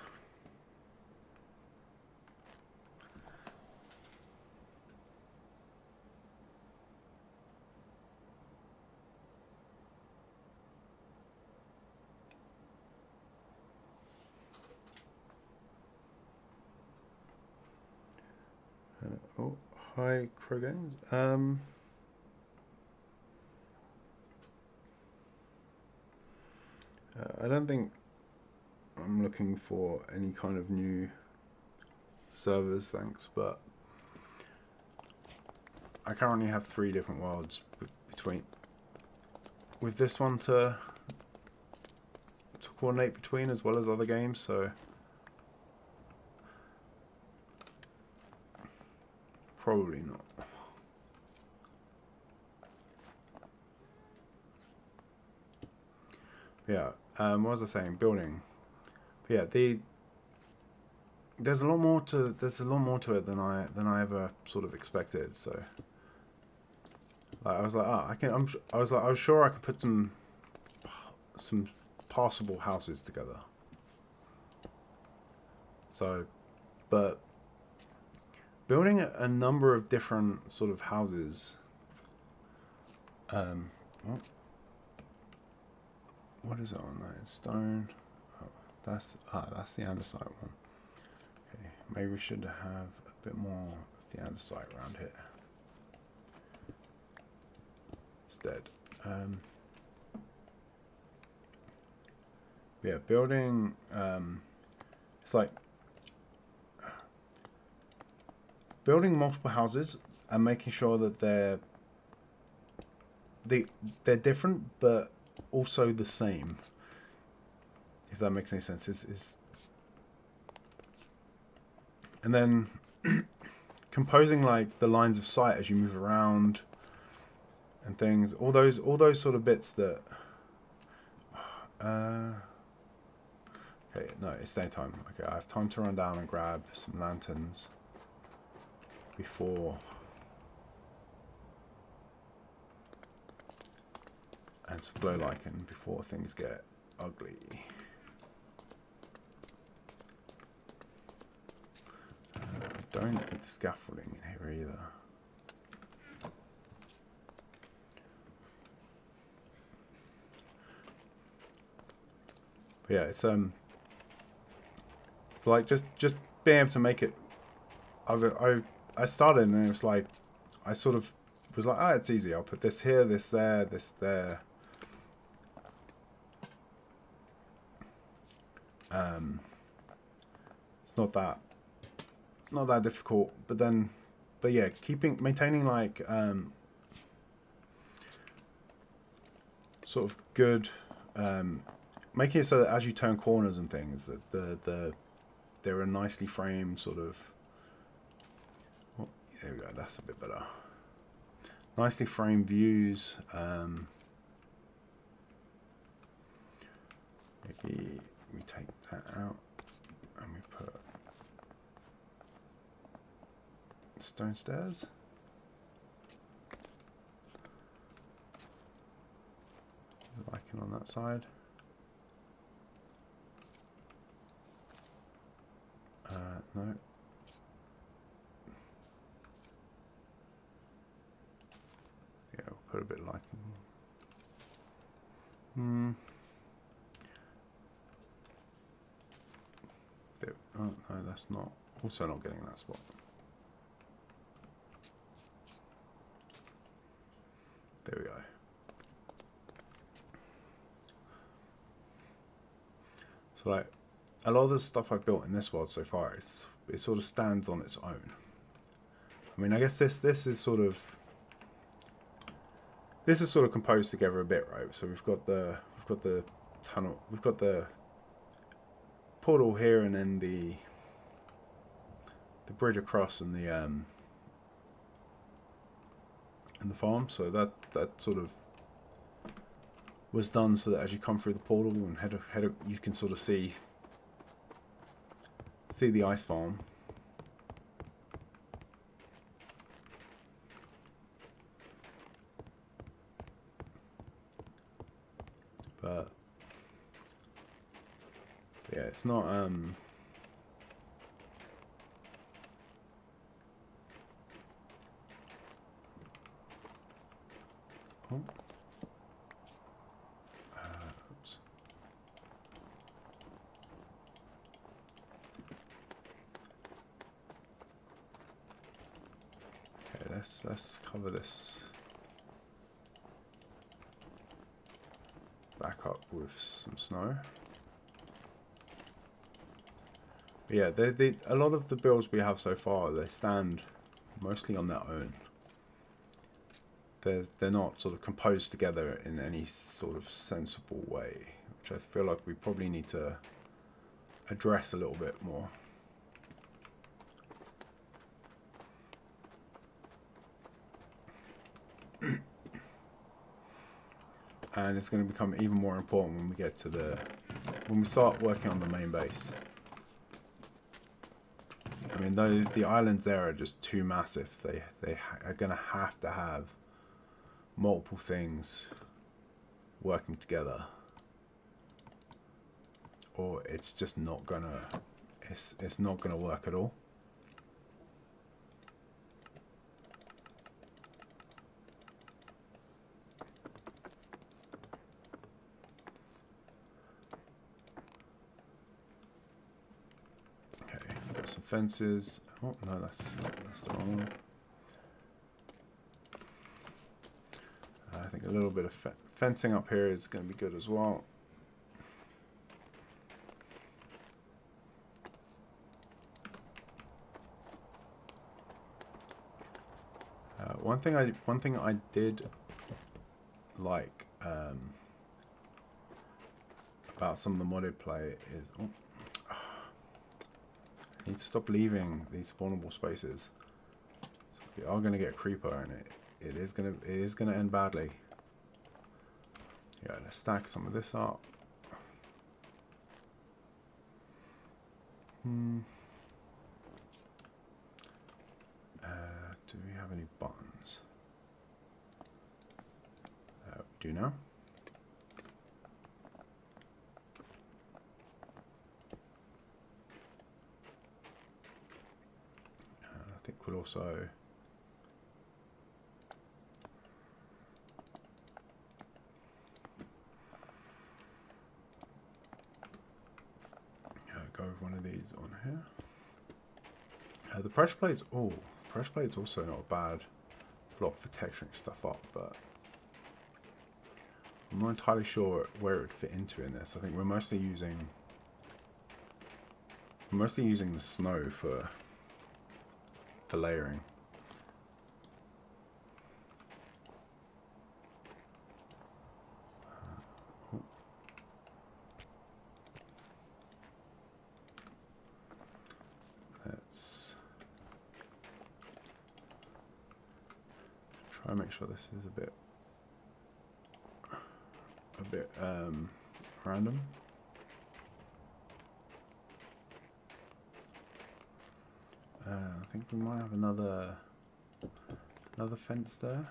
Oh, hi, Crow Games. I don't think I'm looking for any kind of new servers, thanks, but I currently have 3 different worlds between with this one to coordinate between, as well as other games, so probably not. Yeah, what was I saying? Building. Yeah, there's a lot more to it than I ever sort of expected. So like, I was like, I was sure I could put some passable houses together. So, but building a number of different sort of houses. What is it on there? It's stone. Oh, that's the andesite one. Okay, maybe we should have a bit more of the andesite around here instead. Yeah, building. It's like building multiple houses and making sure that they're different, but also the same. If that makes any sense, is and then composing like the lines of sight as you move around and things. All those sort of bits that. Okay, no, it's daytime. Okay, I have time to run down and grab some lanterns before. And some glow lichen before things get ugly. Don't need the scaffolding in here either. But yeah, it's like just being able to make it. I started and it was like I sort of was like, oh, it's easy. I'll put this here, this there, this there. It's not that difficult, but yeah, maintaining like sort of good, making it so that as you turn corners and things, that they're a nicely framed sort of. Oh, there we go. That's a bit better. Nicely framed views. Maybe we take that out and we put stone stairs. Lichen on that side. No. Yeah, we'll put a bit of lichen. Oh, no, that's not. Also not getting that spot. There we go. So like, a lot of the stuff I've built in this world so far, it sort of stands on its own. I mean, I guess this is sort of composed together a bit, right? So we've got the tunnel, we've got the portal here, and then the bridge across, and the farm. So that sort of was done so that as you come through the portal and head you can sort of see the ice farm. But yeah, it's not oh. Oops. let's cover this back up with some snow. But yeah, a lot of the builds we have so far, they stand mostly on their own. They're not sort of composed together in any sort of sensible way, which I feel like we probably need to address a little bit more. And it's going to become even more important when we get to when we start working on the main base. I mean, the islands there are just too massive. They are going to have multiple things working together, or it's just not gonna it's not gonna work at all. Okay, got some fences. Oh no, that's the wrong one. I think a little bit of fencing up here is going to be good as well. One thing I did like about some of the modded play is I need to stop leaving these spawnable spaces. So we are going to get a creeper, and it is gonna end badly. Yeah, let's stack some of this up. Do we have any buttons? We do now. I think we'll also go with one of these on here. The pressure plates. Oh, pressure plate's also not a bad block for texturing stuff up, but I'm not entirely sure where it would fit into in this. I think we're mostly using the snow for layering. Let's try and make sure this is a bit random. I think we might have another fence there.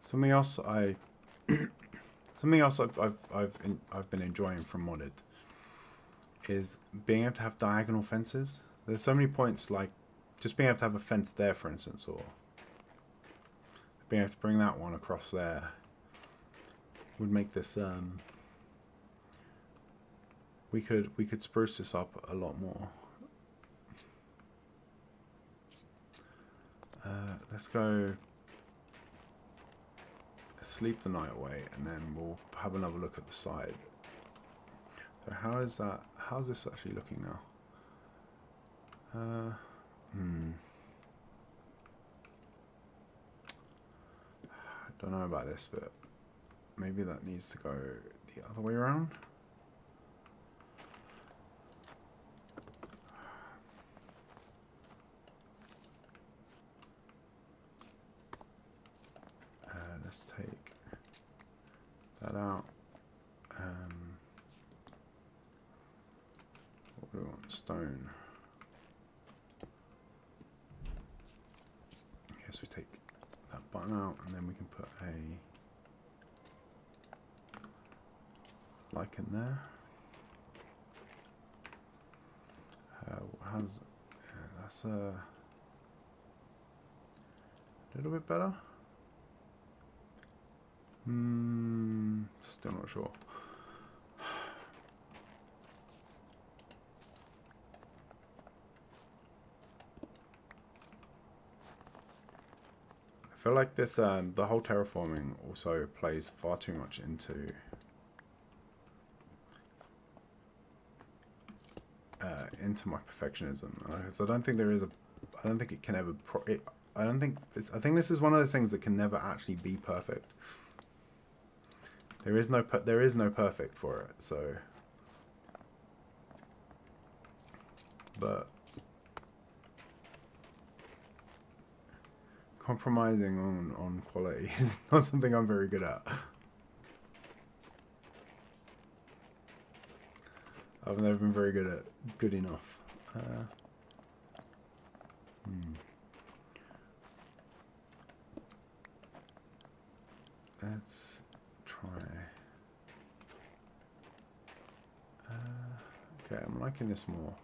Something else I've been enjoying from modded is being able to have diagonal fences. There's so many points, like just being able to have a fence there, for instance, or being able to bring that one across there would make this we could spruce this up a lot more. Let's go sleep the night away, and then we'll have another look at the side. So how's this actually looking now? I don't know about this, but maybe that needs to go the other way around. Let's take that out. What do we want? Stone. Yes, we take that button out, and then we can put a lichen there. That's a little bit better. Still not sure. feel like this, the whole terraforming also plays far too much into my perfectionism. Because I don't think there is I don't think it can ever. I don't think. I think this is one of those things that can never actually be perfect. There is no perfect for it. So, but compromising on quality is not something I'm very good at. I've never been very good at good enough. Let's try. Okay, I'm liking this more.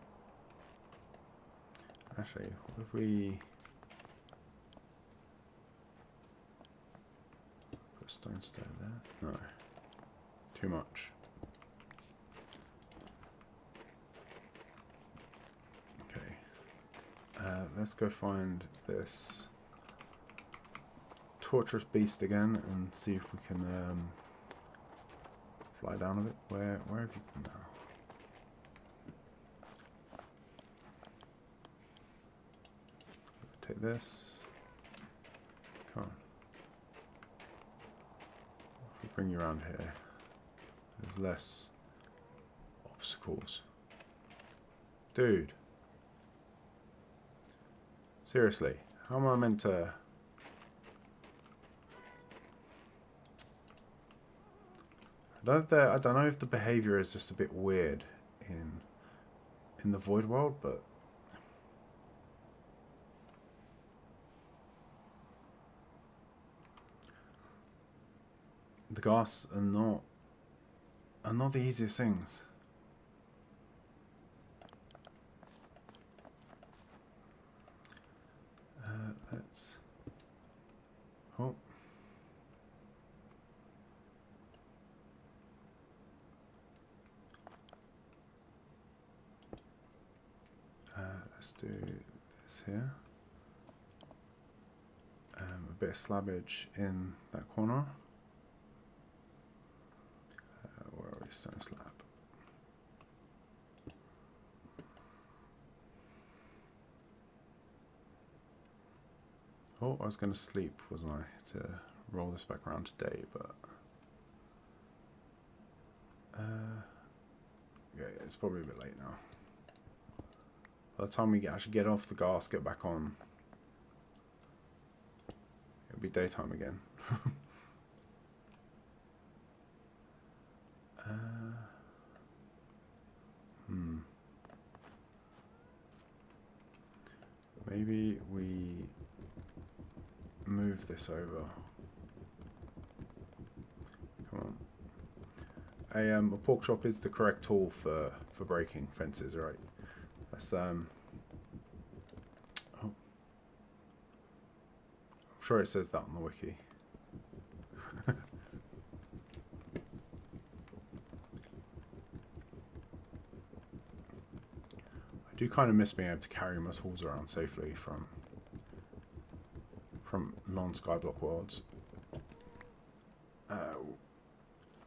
Actually, what if we put a stone stair there? No, too much. Let's go find this torturous beast again and see if we can fly down a bit. Where have you gone now? Take this. Come on. If we bring you around here, there's less obstacles. Dude. Seriously, how am I meant to... I don't know if the behavior is just a bit weird in the void world, but the ghasts are not the easiest things. Let's... Oh. Let's do this here. A bit of slabbage in that corner. Where are we? Stone slab. Oh, I was going to sleep, wasn't I, to roll this back around today, but... yeah, it's probably a bit late now. By the time we actually get off the gas, get back on, it'll be daytime again. Maybe we move this over. Come on. A pork chop is the correct tool for breaking fences, right? That's oh. I'm sure it says that on the wiki. I do kind of miss being able to carry my tools around safely from non-Skyblock worlds.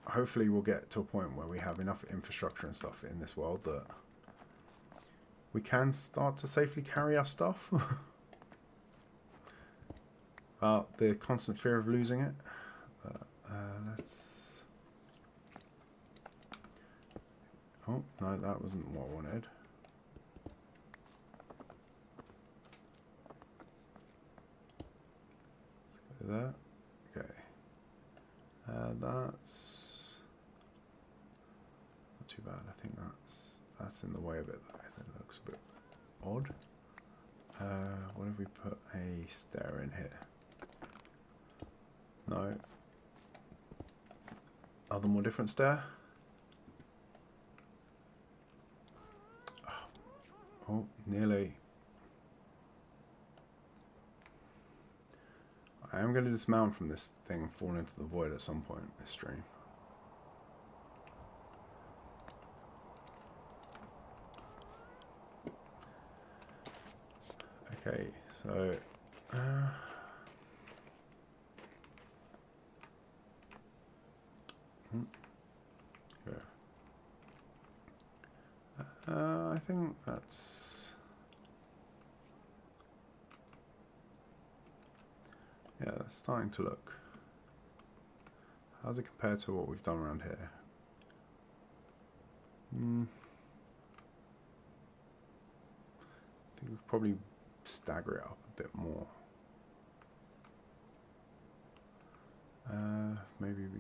Hopefully we'll get to a point where we have enough infrastructure and stuff in this world that we can start to safely carry our stuff. The constant fear of losing it. Let's... Oh, no, that wasn't what I wanted. Let's go there. Okay. That's not too bad. I think that's in the way of it. I think it looks a bit odd. What if we put a stair in here? No. Other more different stair? Oh, nearly. I am going to dismount from this thing and fall into the void at some point in this stream. Okay, so... Yeah. I think that's... Yeah, that's starting to look. How's it compared to what we've done around here? I think we could probably stagger it up a bit more. Maybe we...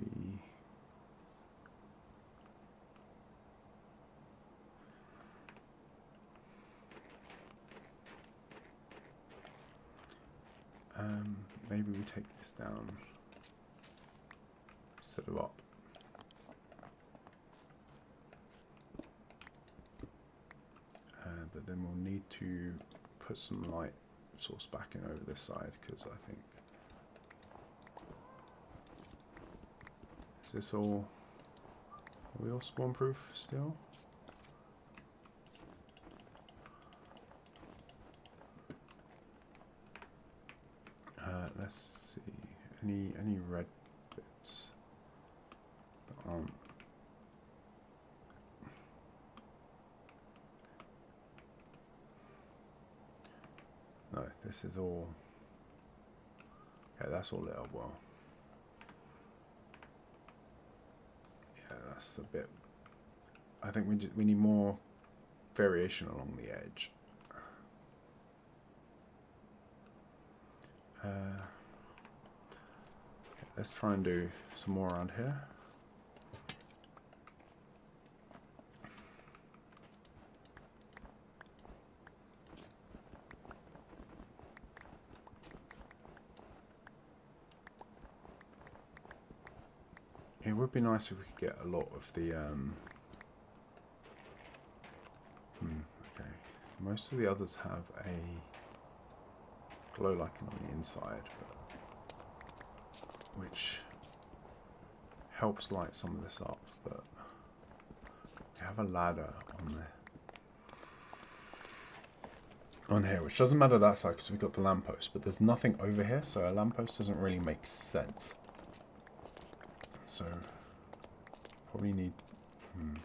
maybe we take this down instead of up. But then we'll need to put some light source back in over this side, because I think... Is this all... Are we all spawn proof still? Let's see, any red bits that aren't... No, this is all... Okay, that's all lit up well. Yeah, that's a bit... I think we need more variation along the edge. Let's try and do some more around here. It would be nice if we could get a lot of the okay. Most of the others have a glow lichen on the inside, which helps light some of this up, but we have a ladder on here, which doesn't matter that side because we've got the lamppost, but there's nothing over here, so a lamppost doesn't really make sense. So probably need... I'm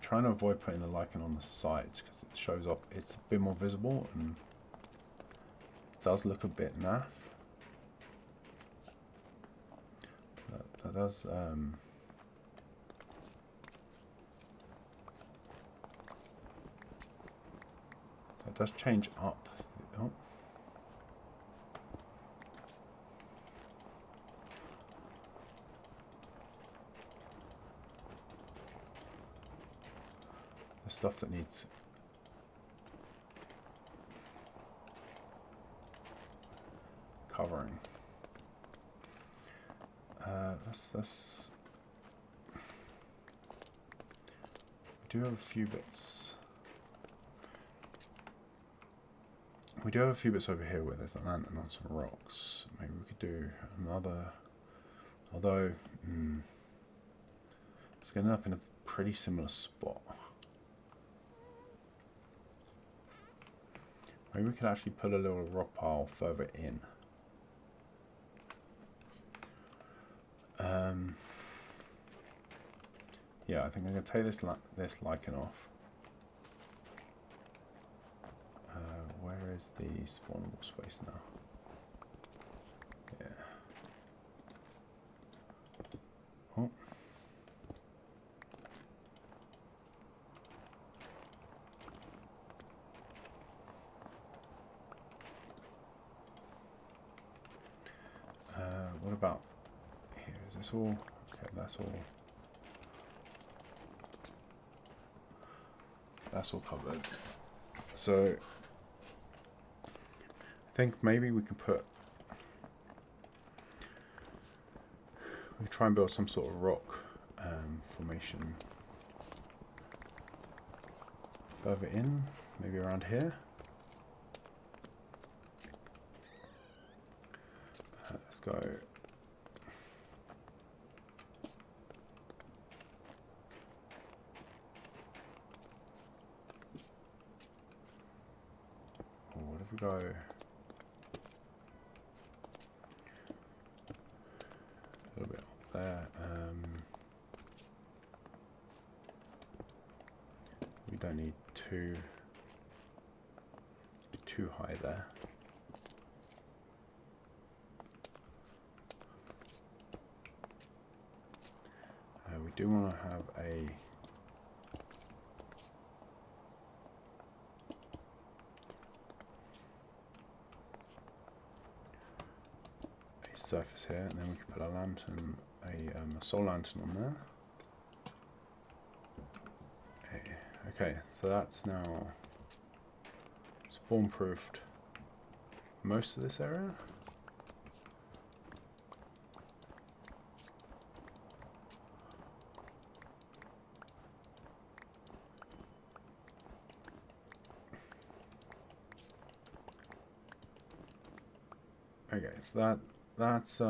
trying to avoid putting the lichen on the sides because it shows up, it's a bit more visible and it does look a bit naff. That does... that does change up. Oh. The stuff that needs covering. Let's we do have a few bits. We do have a few bits over here where there's a lantern on some rocks. Maybe we could do another, although it's going to end up in a pretty similar spot. Maybe we could actually put a little rock pile further in. Yeah, I think I'm going to take this lichen off. Where is the spawnable space now? Yeah. Oh. What about here? Is this all? Okay, that's all. That's all covered. So I think maybe we can we try and build some sort of rock formation further in, maybe around here. Let's go. What if we go? too high there. We do want to have a surface here, and then we can put a lantern, a soul lantern on there. Okay, so that's now spawn proofed most of this area. Okay, so that's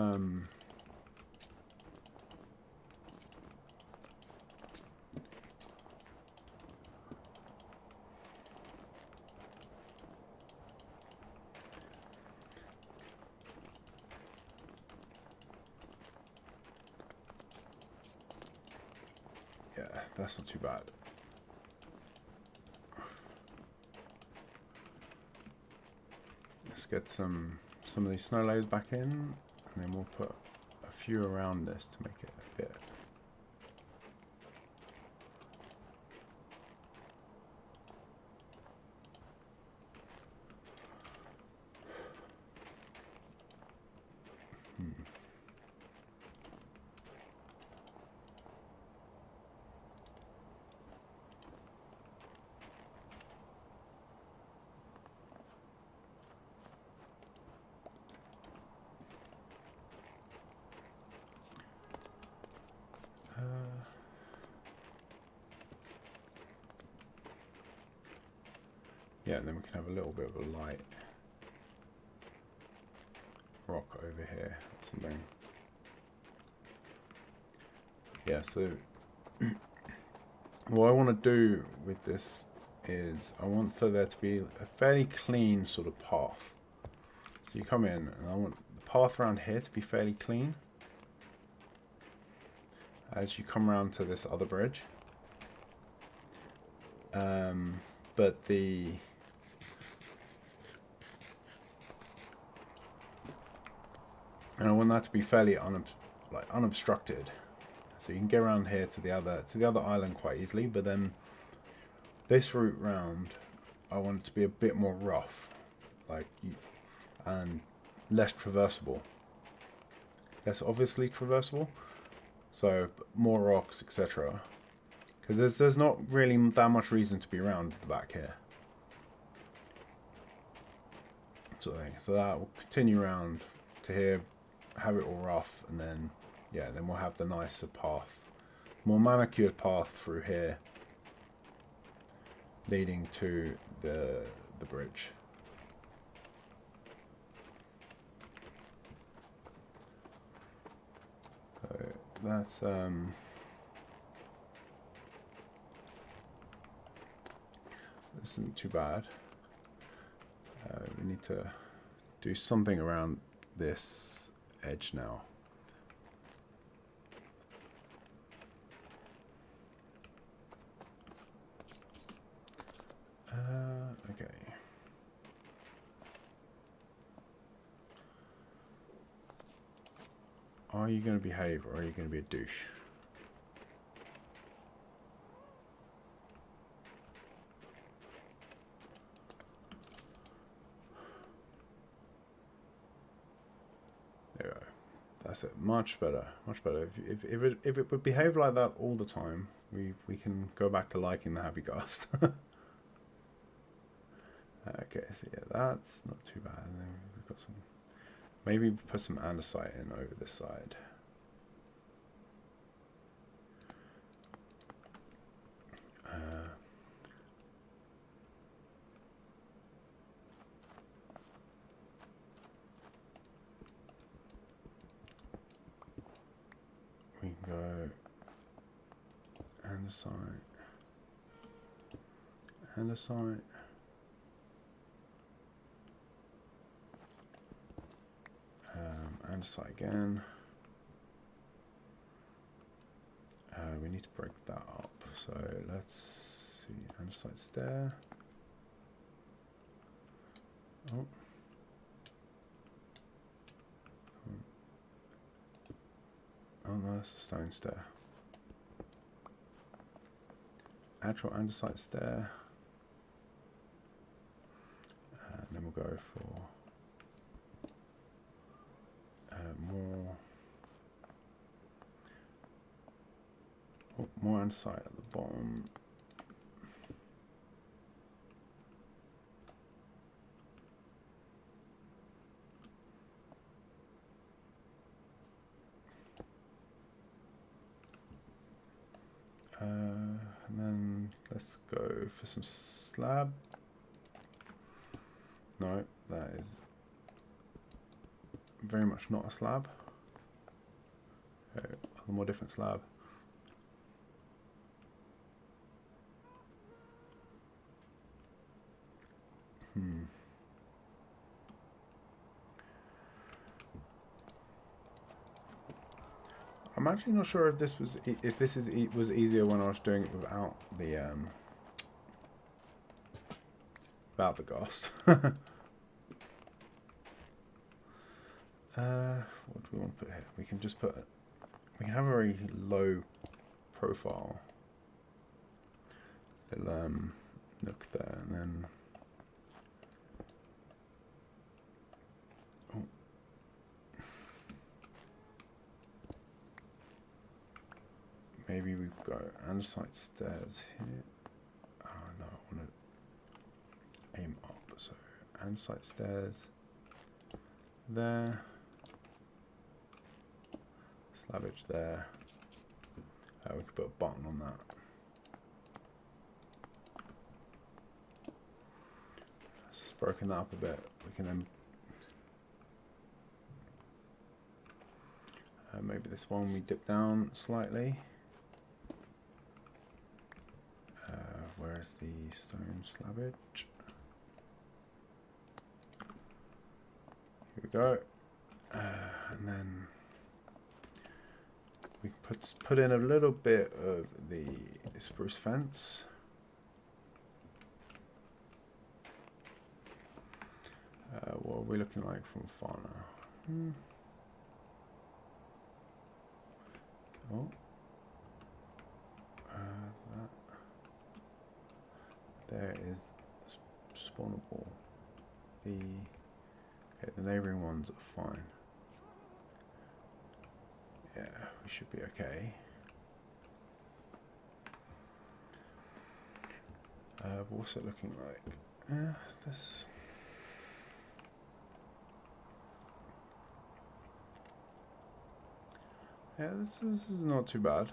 yeah, that's not too bad. Let's get some of these snow layers back in, and then we'll put a few around this to make it a bit. Yeah, and then we can have a little bit of a light rock over here or something. Yeah, so what I want to do with this is I want for there to be a fairly clean sort of path. So you come in, and I want the path around here to be fairly clean as you come around to this other bridge. But and I want that to be fairly unobstructed, so you can get around here to the other island quite easily. But then this route round, I want it to be a bit more rough, and less traversable. Less obviously traversable, so more rocks, etc. Because there's not really that much reason to be around the back here. So that will continue around to here, have it all rough, and then then we'll have the nicer path, more manicured path through here, leading to the bridge. So that's this isn't too bad. We need to do something around this edge now. Okay. Are you going to behave, or are you going to be a douche? There we go. That's it. Much better. Much better. If it would behave like that all the time, we can go back to liking the happy ghast. Okay, so yeah, that's not too bad. And then we've got some. Maybe put some andesite in over this side. We can go andesite, andesite. Andesite again. We need to break that up. So let's see, andesite stair. Oh. Oh no, that's a stone stair. Actual andesite stair. And then we'll go for more andesite at the bottom. And then let's go for some slab. No, that is very much not a slab. Okay, a more different slab. I'm actually not sure if this was was easier when I was doing it without the ghost. What do we want to put here? We can just put we can have a very low profile little nook there, and then maybe we've got andesite stairs here. Oh no, I want to aim up. So andesite stairs there. Slabbage there. We could put a button on that. Let's just broken that up a bit. We can then maybe this one we dip down slightly. Where's the stone slabbage? Here we go. And then we put in a little bit of the spruce fence. What are we looking like from far now? Oh. That. There is spawnable. The neighbouring ones are fine. Yeah, we should be okay. What's it looking like? This. Yeah, this is not too bad.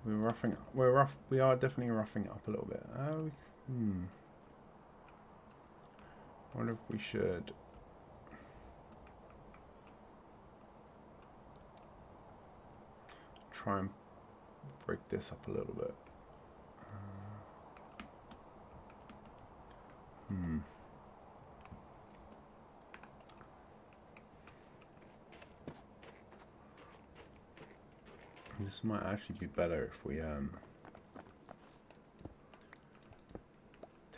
We are definitely roughing it up a little bit. I wonder if we should try and break this up a little bit. This might actually be better if we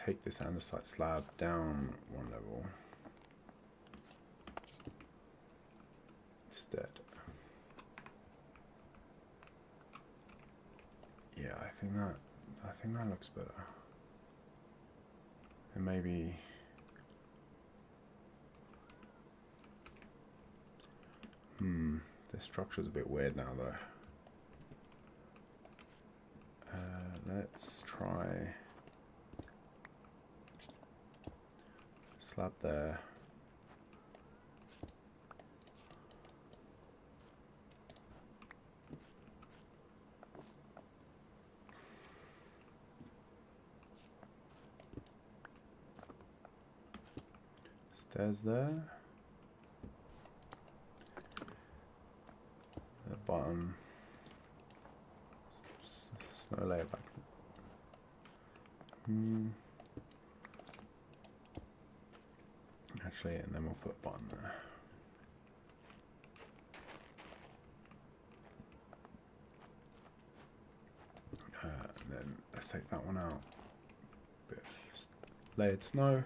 take this andesite slab down one level instead. Yeah, I think that looks better. And maybe this structure's a bit weird now though. Let's try slab there. Stairs there. The bottom. Snow layer back. Actually, and then we'll put a button there. out a bit of layered snow.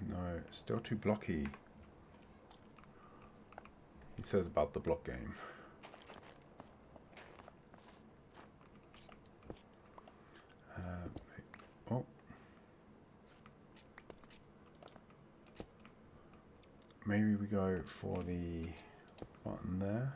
No, it's still too blocky. He says about the block game. Oh. Maybe we go for the button there.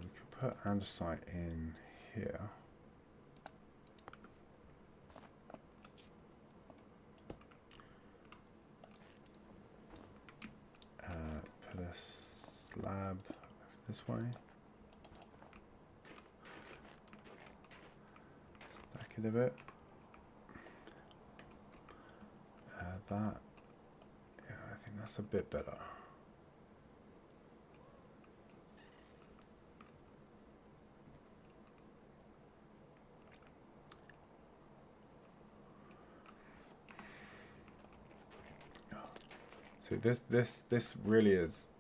We could put andesite in here. Put a slab this way. Stack it a bit. That, yeah, I think that's a bit better. So this really is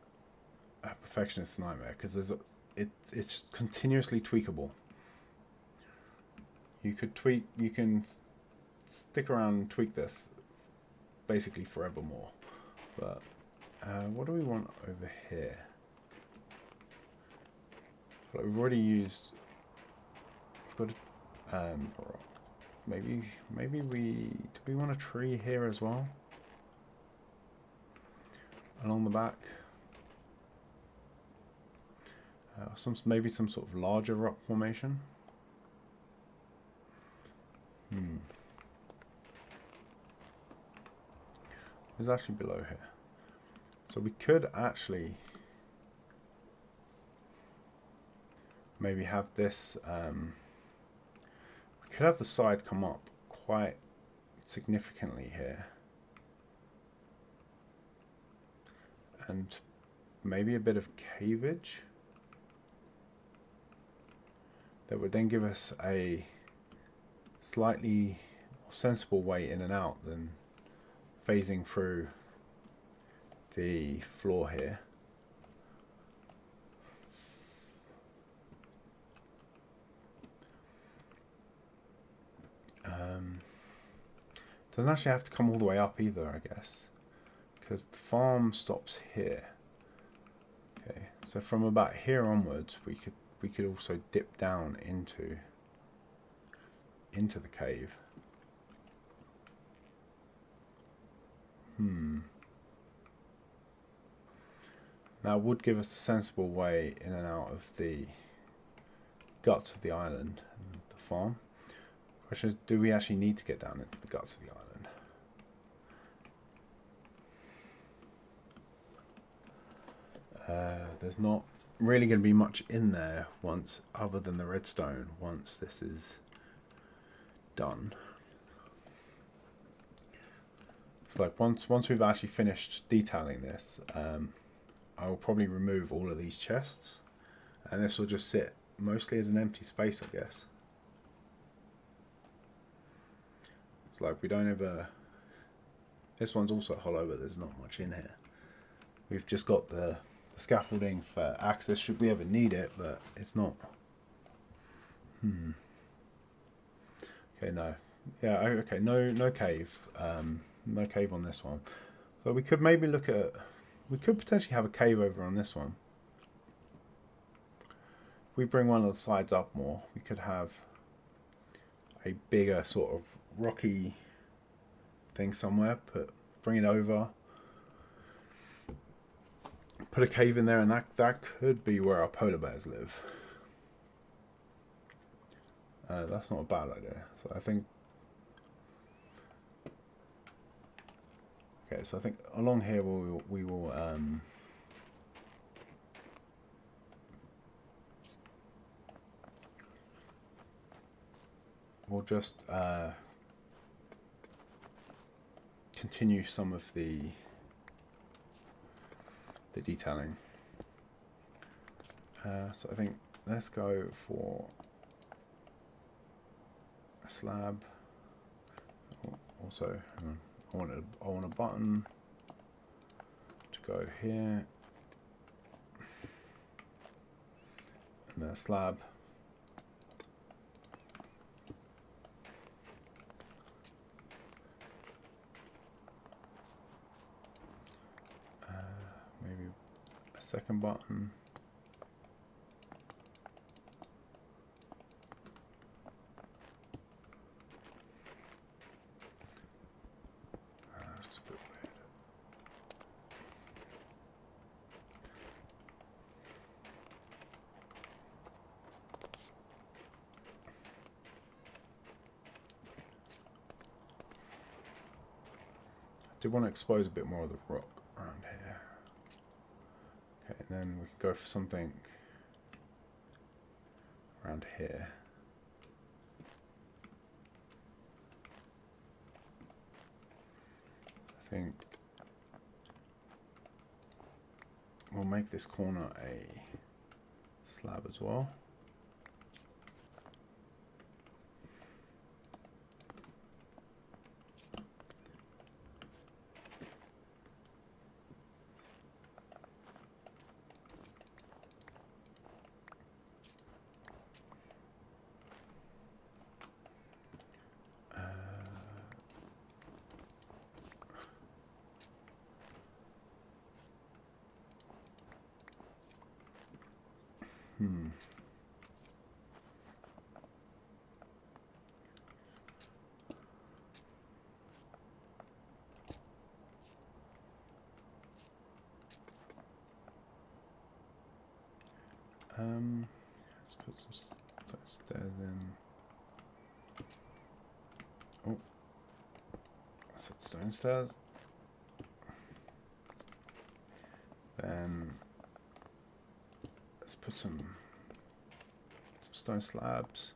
a perfectionist's nightmare, because it's continuously tweakable. You can stick around and tweak this basically forevermore. But what do we want over here? Like we've already used. We've got a, maybe do we want a tree here as well? Along the back, maybe some sort of larger rock formation. It's actually below here, so we could actually maybe have this. We could have the side come up quite significantly here. And maybe a bit of caveage that would then give us a slightly more sensible way in and out than phasing through the floor here. Doesn't actually have to come all the way up either, I guess, because the farm stops here. Okay, so from about here onwards, we could also dip down into the cave. That would give us a sensible way in and out of the guts of the island and the farm. Question is, do we actually need to get down into the guts of the island? There's not really going to be much in there other than the redstone once this is done. It's like once we've actually finished detailing this, I will probably remove all of these chests, and this will just sit mostly as an empty space, I guess. It's like we don't ever. This one's also hollow, but there's not much in here. We've just got the scaffolding for access should we ever need it, but it's not. Okay, no. Yeah, okay, no cave. No cave on this one. So we could maybe look at. We could potentially have a cave over on this one. If we bring one of the sides up more, we could have a bigger sort of rocky thing somewhere. Bring it over. Put a cave in there, and that could be where our polar bears live. That's not a bad idea. So I think. Okay, so I think along here we will we'll just continue some of the detailing. So I think let's go for a slab. Also, I want a button to go here, and then a slab. Maybe a second button. That's a bit weird. I do want to expose a bit more of the rock around here. Okay, and then we can go for something around here. I think we'll make this corner a slab as well. Let's put some stairs in. Oh, that's stone stairs. Then let's put some stone slabs.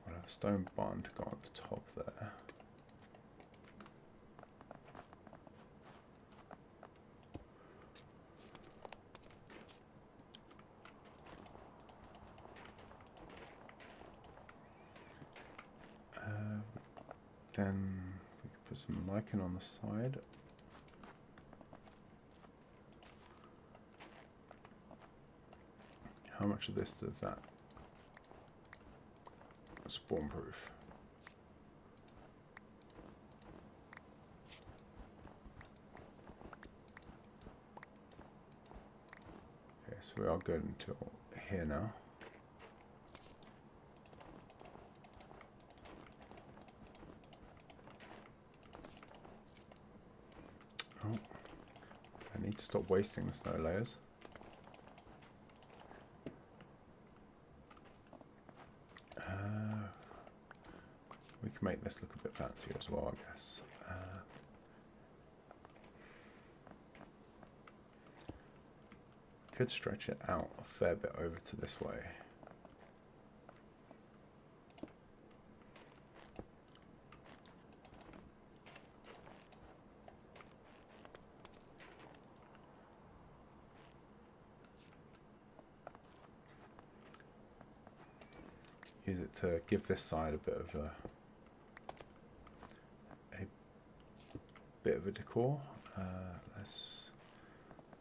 We'll have a stone barn to go on the top there. Then we can put some lichen on the side. How much of this does that spawn proof? Okay, so we are good until here now. Oh, I need to stop wasting the snow layers. We can make this look a bit fancier as well, I guess. Could stretch it out a fair bit over to this way. Use it to give this side a bit of a decor. Let's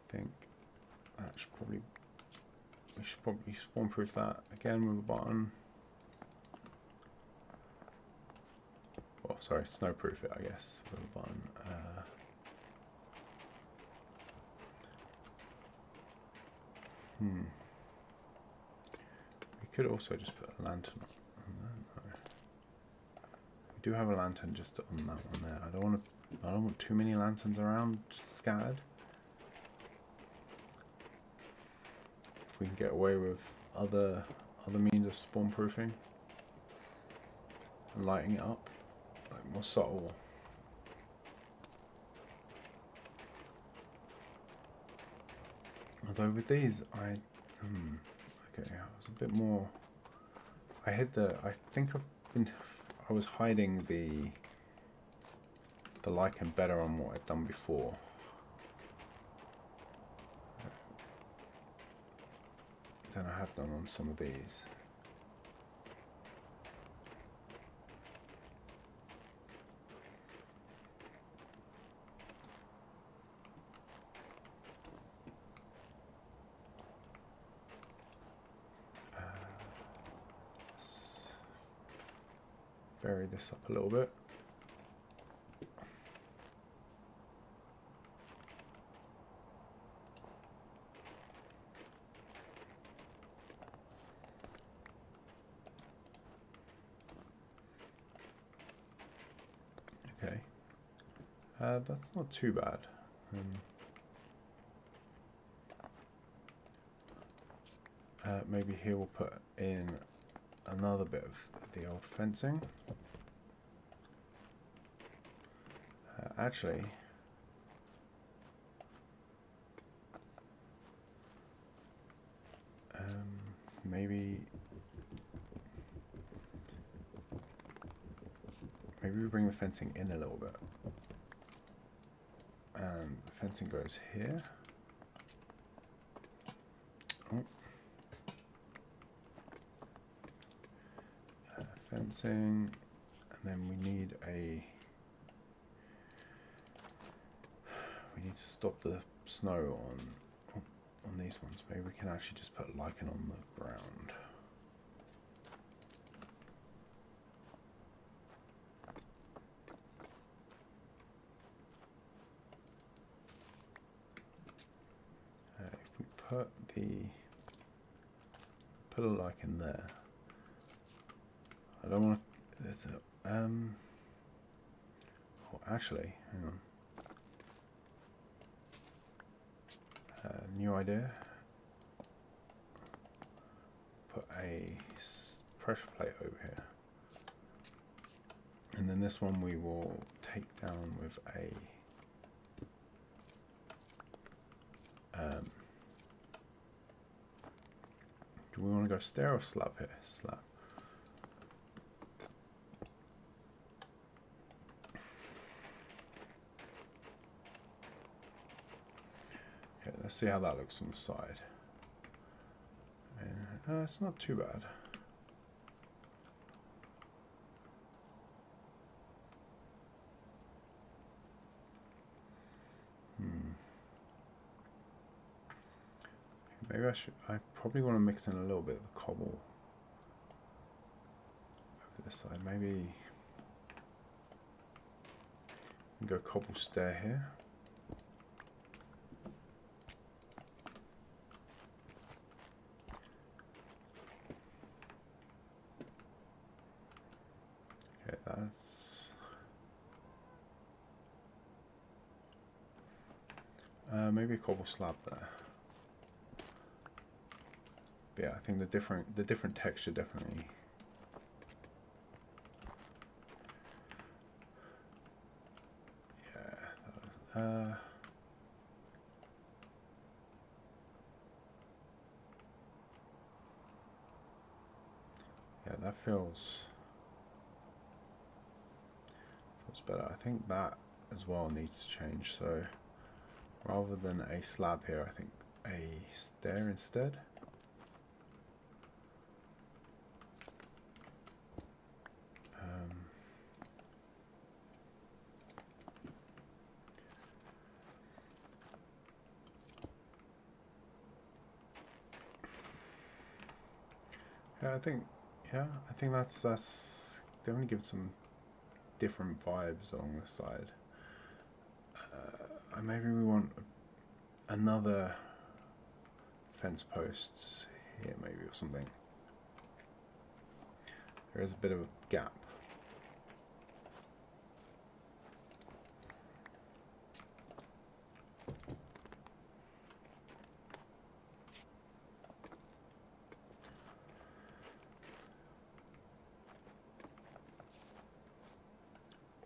think that's probably, we should probably spawn proof that again with a button. Well, sorry, snow proof it, I guess, with a button. We could also just put a lantern on there. No. We do have a lantern just on that one there. I don't want too many lanterns around, just scattered. If we can get away with other means of spawn proofing and lighting it up, like more subtle. Although with these, okay, I was a bit more. I think I I was hiding the lichen better on what I'd done before. Than I have done on some of these. Let's vary this up a little bit. Okay, that's not too bad. Maybe here we'll put in another bit of the old fencing. Actually, maybe we bring the fencing in a little bit. And the fencing goes here. Oh. Fencing, and then we need to stop the snow on these ones. Maybe we can actually just put lichen on the ground. If we put a lichen there. I don't want to. There's a oh, actually, hang on. New idea. Put a pressure plate over here, and then this one we will take down with a. Do we want to go stair or slab here? Slab. Okay, let's see how that looks from the side. And, it's not too bad. Maybe I probably want to mix in a little bit of the cobble over this side. Maybe go cobble stair here. Okay, that's maybe a cobble slab there. But yeah, I think the different texture definitely. Yeah. Yeah, that feels better. I think that as well needs to change. So rather than a slab here, I think a stair instead. Yeah, I think that's definitely gives some different vibes on the side. Maybe we want another fence posts here, maybe, or something. There is a bit of a gap.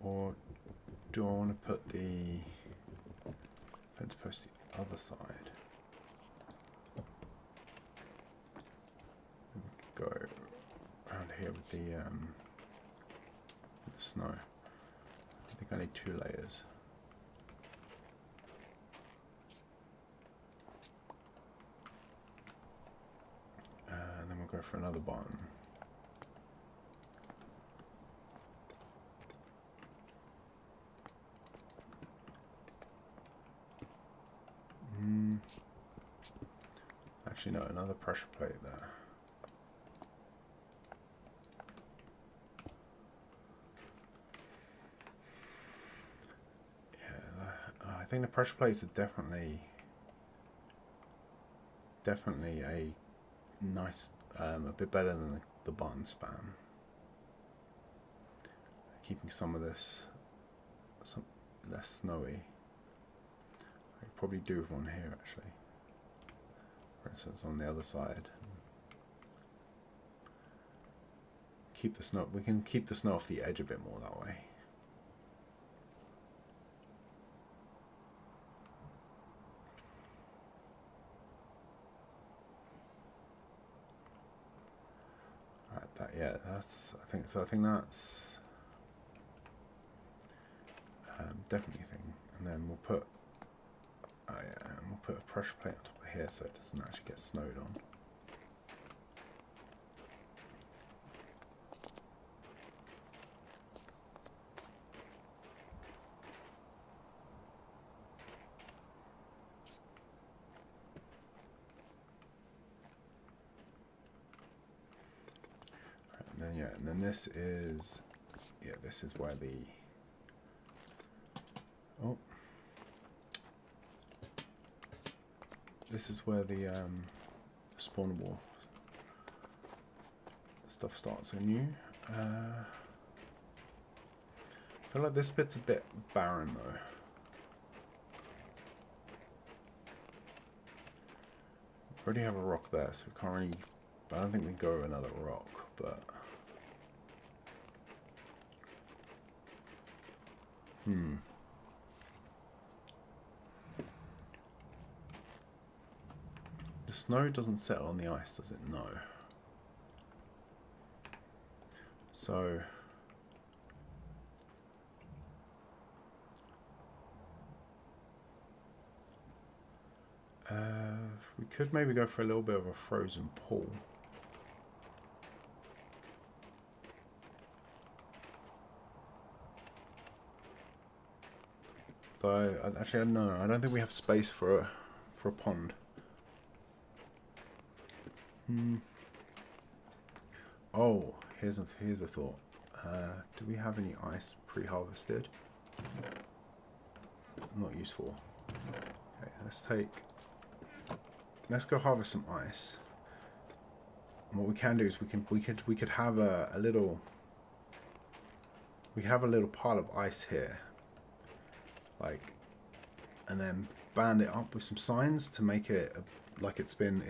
Or do I want to put the fence post the other side? Go around here with the snow. I think I need 2 layers. And then we'll go for another bottom. Actually, no, another pressure plate there. Yeah, I think the pressure plates are definitely a nice, a bit better than the button span. Keeping some of this less snowy. I could probably do with one here actually. For instance, on the other side. Keep the snow. We can keep the snow off the edge a bit more that way. Right. Yeah. That's. I think so. I think that's definitely a thing. And then we'll put. Oh yeah, and we'll put a pressure plate on top of here so it doesn't actually get snowed on. And then this is, this is where the, this is where the spawnable stuff starts anew. I feel like this bit's a bit barren though. We already have a rock there, so we can't really, I don't think we go another rock, but the snow doesn't settle on the ice, does it? No. So we could maybe go for a little bit of a frozen pool. But actually, no, I don't think we have space for a pond. Oh, here's a thought. Do we have any ice pre-harvested? Not useful. Okay, let's go harvest some ice. And what we can do is we could have a little pile of ice here, like, and then band it up with some signs to make it like it's been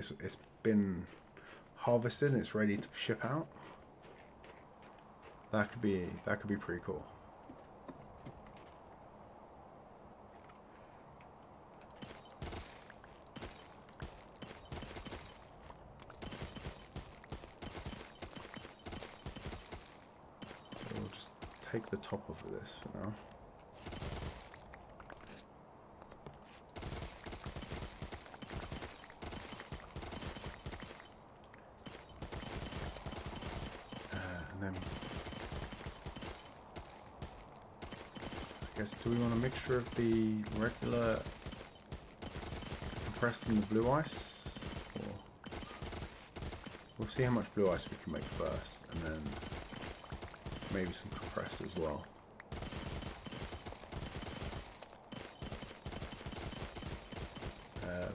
harvested and it's ready to ship out. That could be pretty cool. So we'll just take the top of this for now. Do we want a mixture of the regular compressed and the blue ice? Or we'll see how much blue ice we can make first, and then maybe some compressed as well. I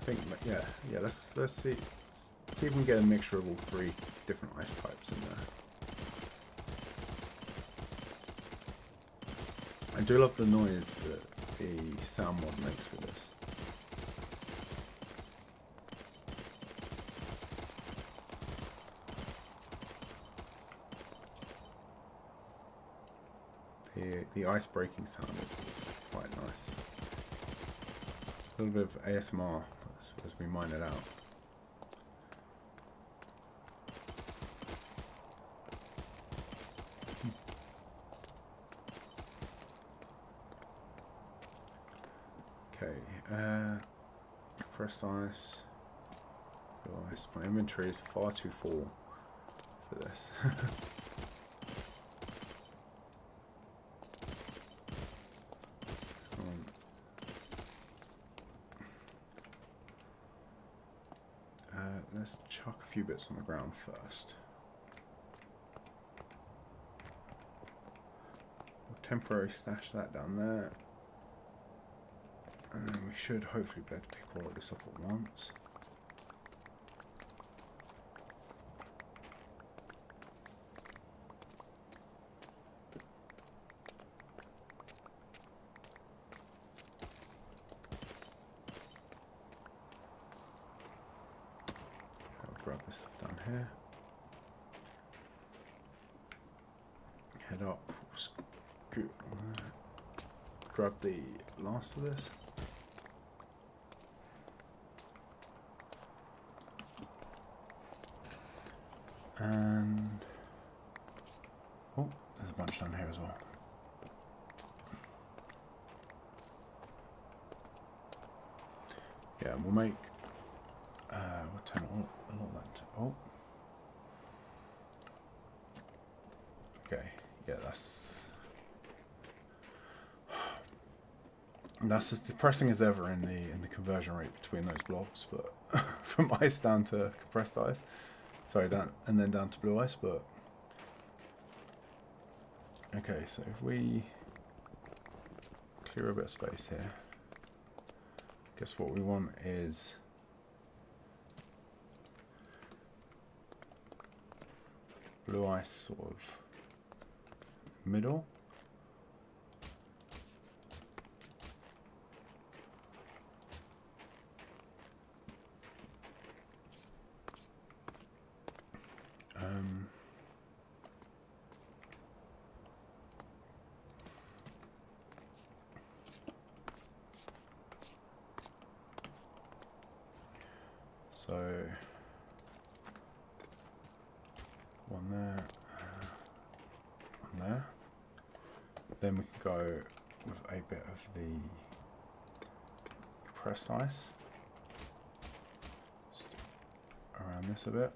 think, yeah. Let's see if we can get a mixture of all 3 different ice types in there. I do love the noise that the sound mod makes with this. The ice breaking sound is quite nice. A little bit of ASMR as we mine it out. Okay, compressed ice. Ice. My inventory is far too full for this. Let's chuck a few bits on the ground first. We'll temporarily stash that down there. And then we should hopefully be able to pick all of this up at once. Grab this stuff down here. Head up. Scoot on there. Grab the last of this. And oh, there's a bunch down here as well. Yeah, we'll make. We'll turn all that. Oh. Okay. Yeah, that's as depressing as ever in the conversion rate between those blocks, but from ice down to compressed ice. Sorry, down and then down to blue ice, but okay, so if we clear a bit of space here, guess what we want is blue ice sort of middle. So one there, one there. Then we can go with a bit of the compressed ice just around this a bit.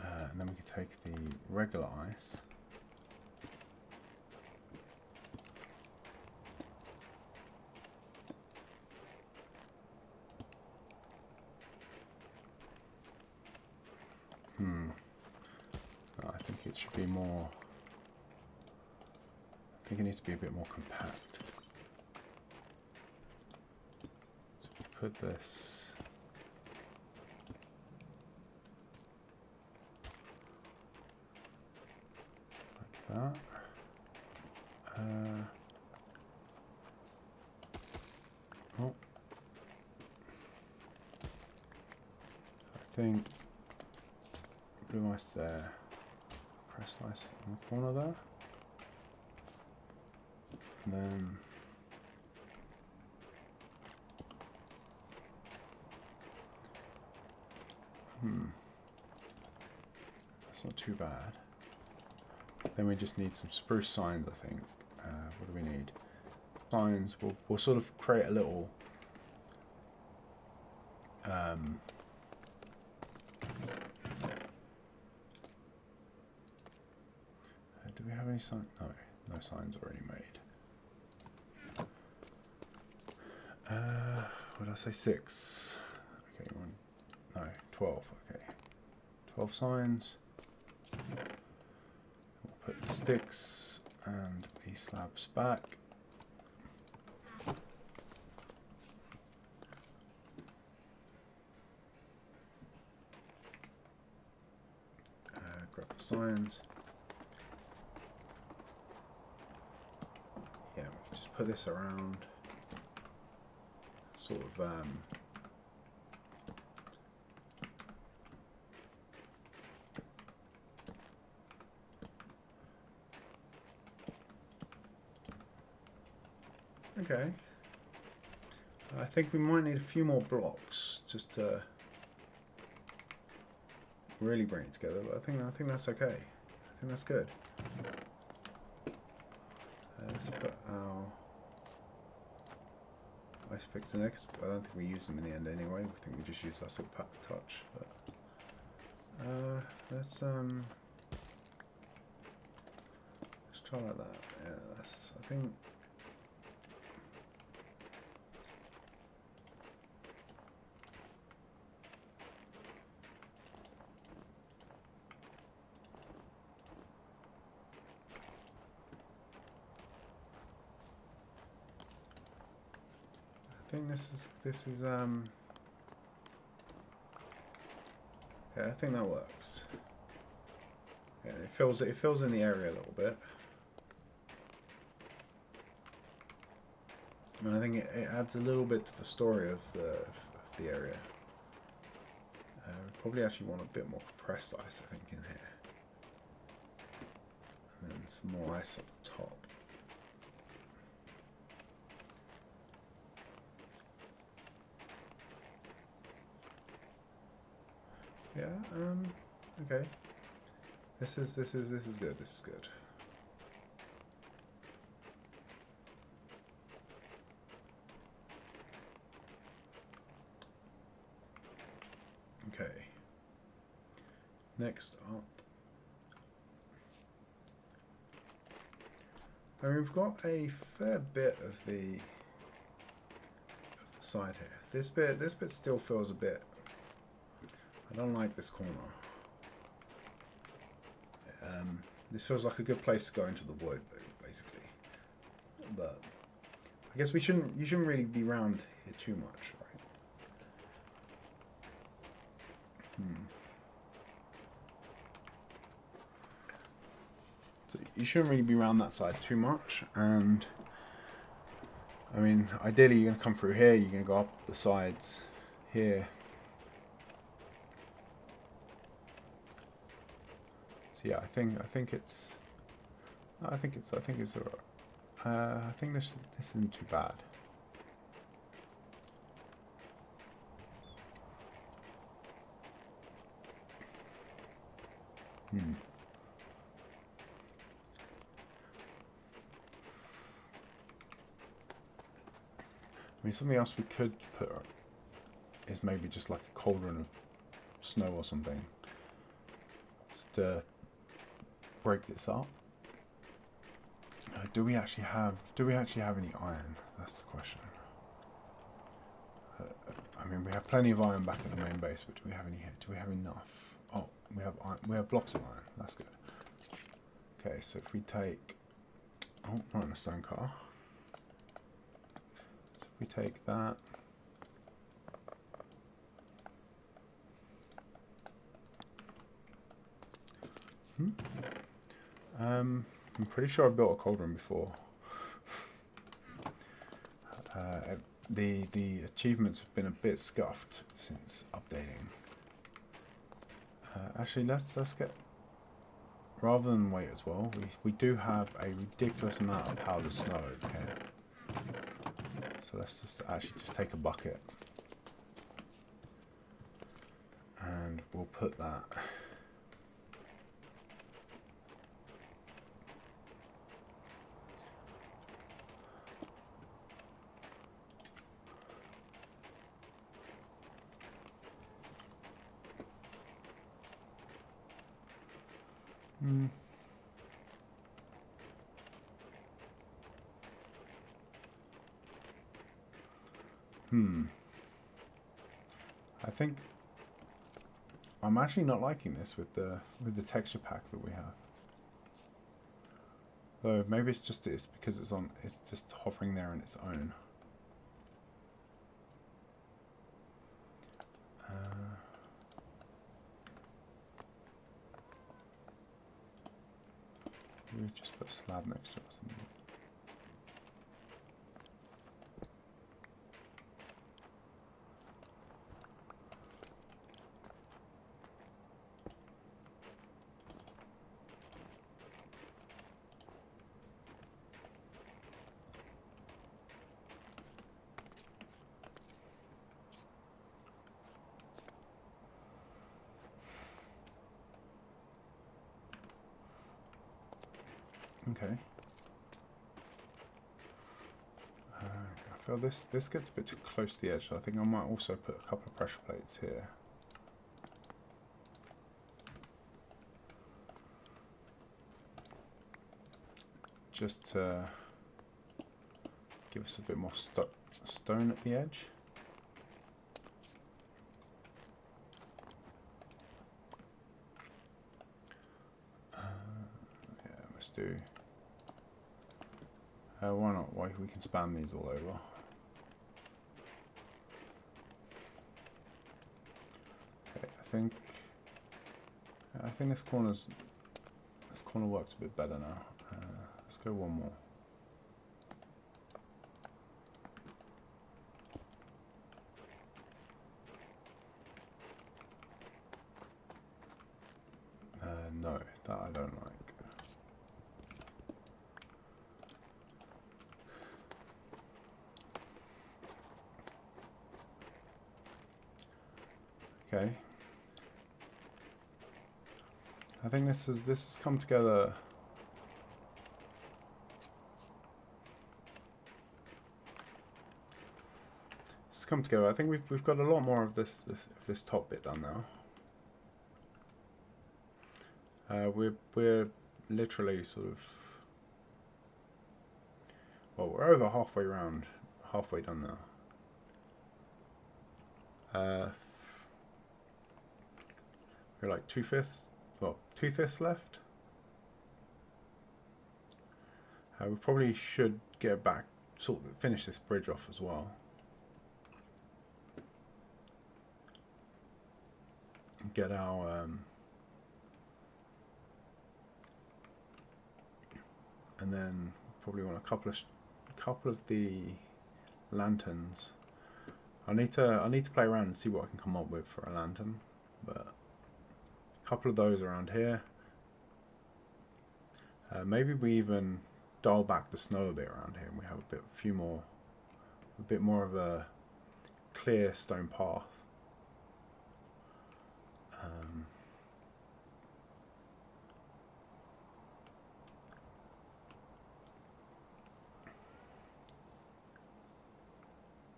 And then we can take the regular ice . I think it should be more. I think it needs to be a bit more compact. So we put this. Like that. Oh. I think blue ice there. Press ice in the corner there. And then that's not too bad. Then we just need some spruce signs, I think. What do we need? Signs. We'll sort of create a little do we have any signs? No, no signs already made. What did I say? 6. Okay, no, 12. Okay, 12 signs. We'll put the sticks and the slabs back. Grab the signs. Yeah, we can just put this around, sort of okay. I think we might need a few more blocks just to really bring it together, but I think that's okay. I think that's good. let's put our ice picks in there, because I don't think we use them in the end anyway. I think we just use our silk pack touch. But let's try like that. Yeah, that's, I think. I think this is yeah, I think that works. Yeah, it fills in the area a little bit. And I think it adds a little bit to the story of the area. We probably actually want a bit more compressed ice, I think, in here. And then some more ice on the top. Yeah, okay. This is good, this is good. Okay. Next up. And we've got a fair bit of the side here. This bit still feels a bit. I don't like this corner. This feels like a good place to go into the wood, basically. But I guess you shouldn't really be round here too much, right? So you shouldn't really be around that side too much, and I mean, ideally you're going to come through here. You're going to go up the sides here. Yeah, I think it's alright. I think this isn't too bad. I mean, something else we could put is maybe just like a cauldron of snow or something, just to break this up. Do we actually have any iron? That's the question. I mean, we have plenty of iron back at the main base, but do we have any here? Do we have enough? Oh, we have iron. We have blocks of iron. That's good. Okay, so if we take, oh, not in a stone car. So if we take that. I'm pretty sure I built a cauldron before. The achievements have been a bit scuffed since updating. Actually, let's get, rather than wait as well, we do have a ridiculous amount of powdered snow over here. So let's just take a bucket and we'll put that. I think I'm actually not liking this with the texture pack that we have. Though maybe it's because it's just hovering there on its own. We just put a slab next to it or something. Okay. feel this gets a bit too close to the edge, so I think I might also put a couple of pressure plates here. Just to give us a bit more stone at the edge. Yeah, let's do. Why not? Why we can spam these all over. Okay, I think this corner works a bit better now. Let's go one more. No, that I don't like. Okay. I think this has come together. It's come together. I think we've got a lot more of this top bit done now. We're literally sort of, well, we're over halfway done now. We're like 2/5 left. We probably should get back, finish this bridge off as well. Get our and then probably want a couple of the lanterns. I need to play around and see what I can come up with for a lantern, but a couple of those around here. Maybe we even dial back the snow a bit around here, and we have a bit more of a clear stone path.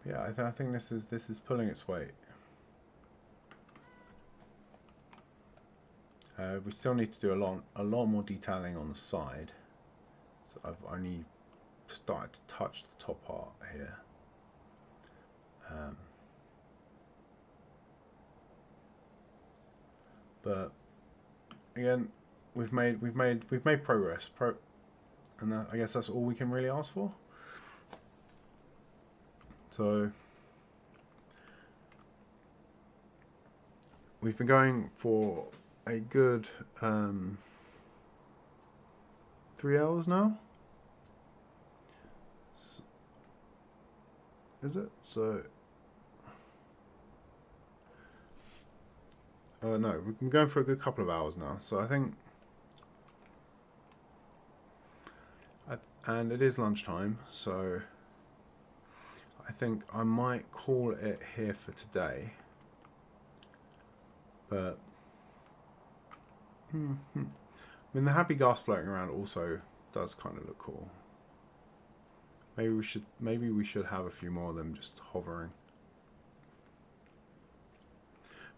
Yeah, I think this is pulling its weight. We still need to do a lot more detailing on the side. So I've only started to touch the top part here. But again, we've made progress. And I guess that's all we can really ask for. So we've been going for a good 3 hours now. Is it? So no, we've been going for a good couple of hours now. So I think, and it is lunchtime, so I think I might call it here for today. But I mean, the happy gas floating around also does kind of look cool. Maybe we should have a few more of them just hovering.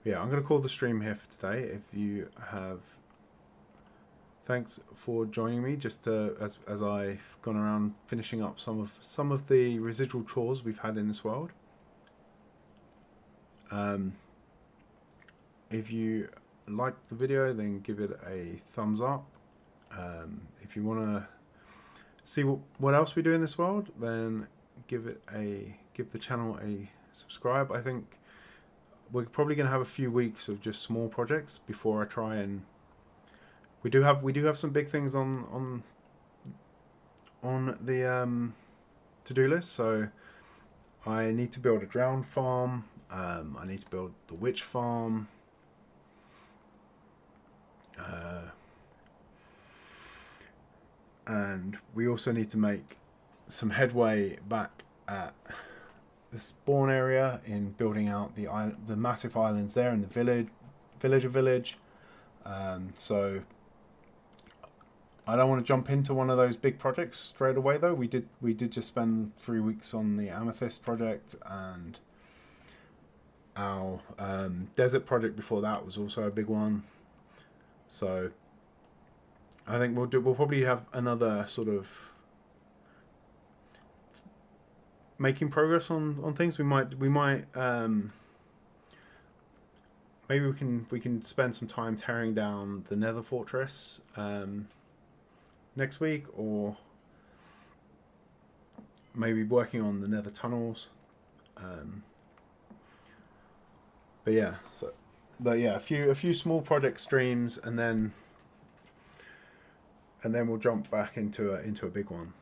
But yeah, I'm going to call the stream here for today. If you have, thanks for joining me. Just as I've gone around finishing up some of the residual chores we've had in this world. If you liked the video, then give it a thumbs up. If you want to see what else we do in this world, then give the channel a subscribe. I think we're probably going to have a few weeks of just small projects before I try and we do have some big things on the to-do list. So I need to build a drowned farm. I need to build the witch farm. And we also need to make some headway back at the spawn area in building out the massive islands there in the village. So I don't want to jump into one of those big projects straight away though. We did just spend 3 weeks on the Amethyst project, and our desert project before that was also a big one. So I think we'll probably have another sort of making progress on things. We might maybe we can spend some time tearing down the Nether Fortress next week, or maybe working on the Nether tunnels. But yeah, a few small project streams, and then we'll jump back into a big one.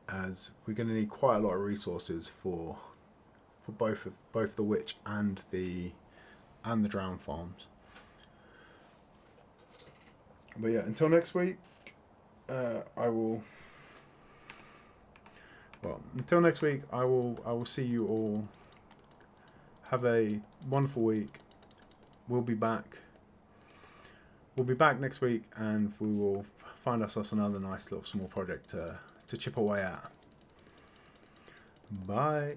As we're going to need quite a lot of resources for both the witch and the drown farms. But yeah, until next week, until next week, I will see you all. Have a wonderful week. We'll be back next week, and we will find ourselves another nice little small project to chip away at. Bye.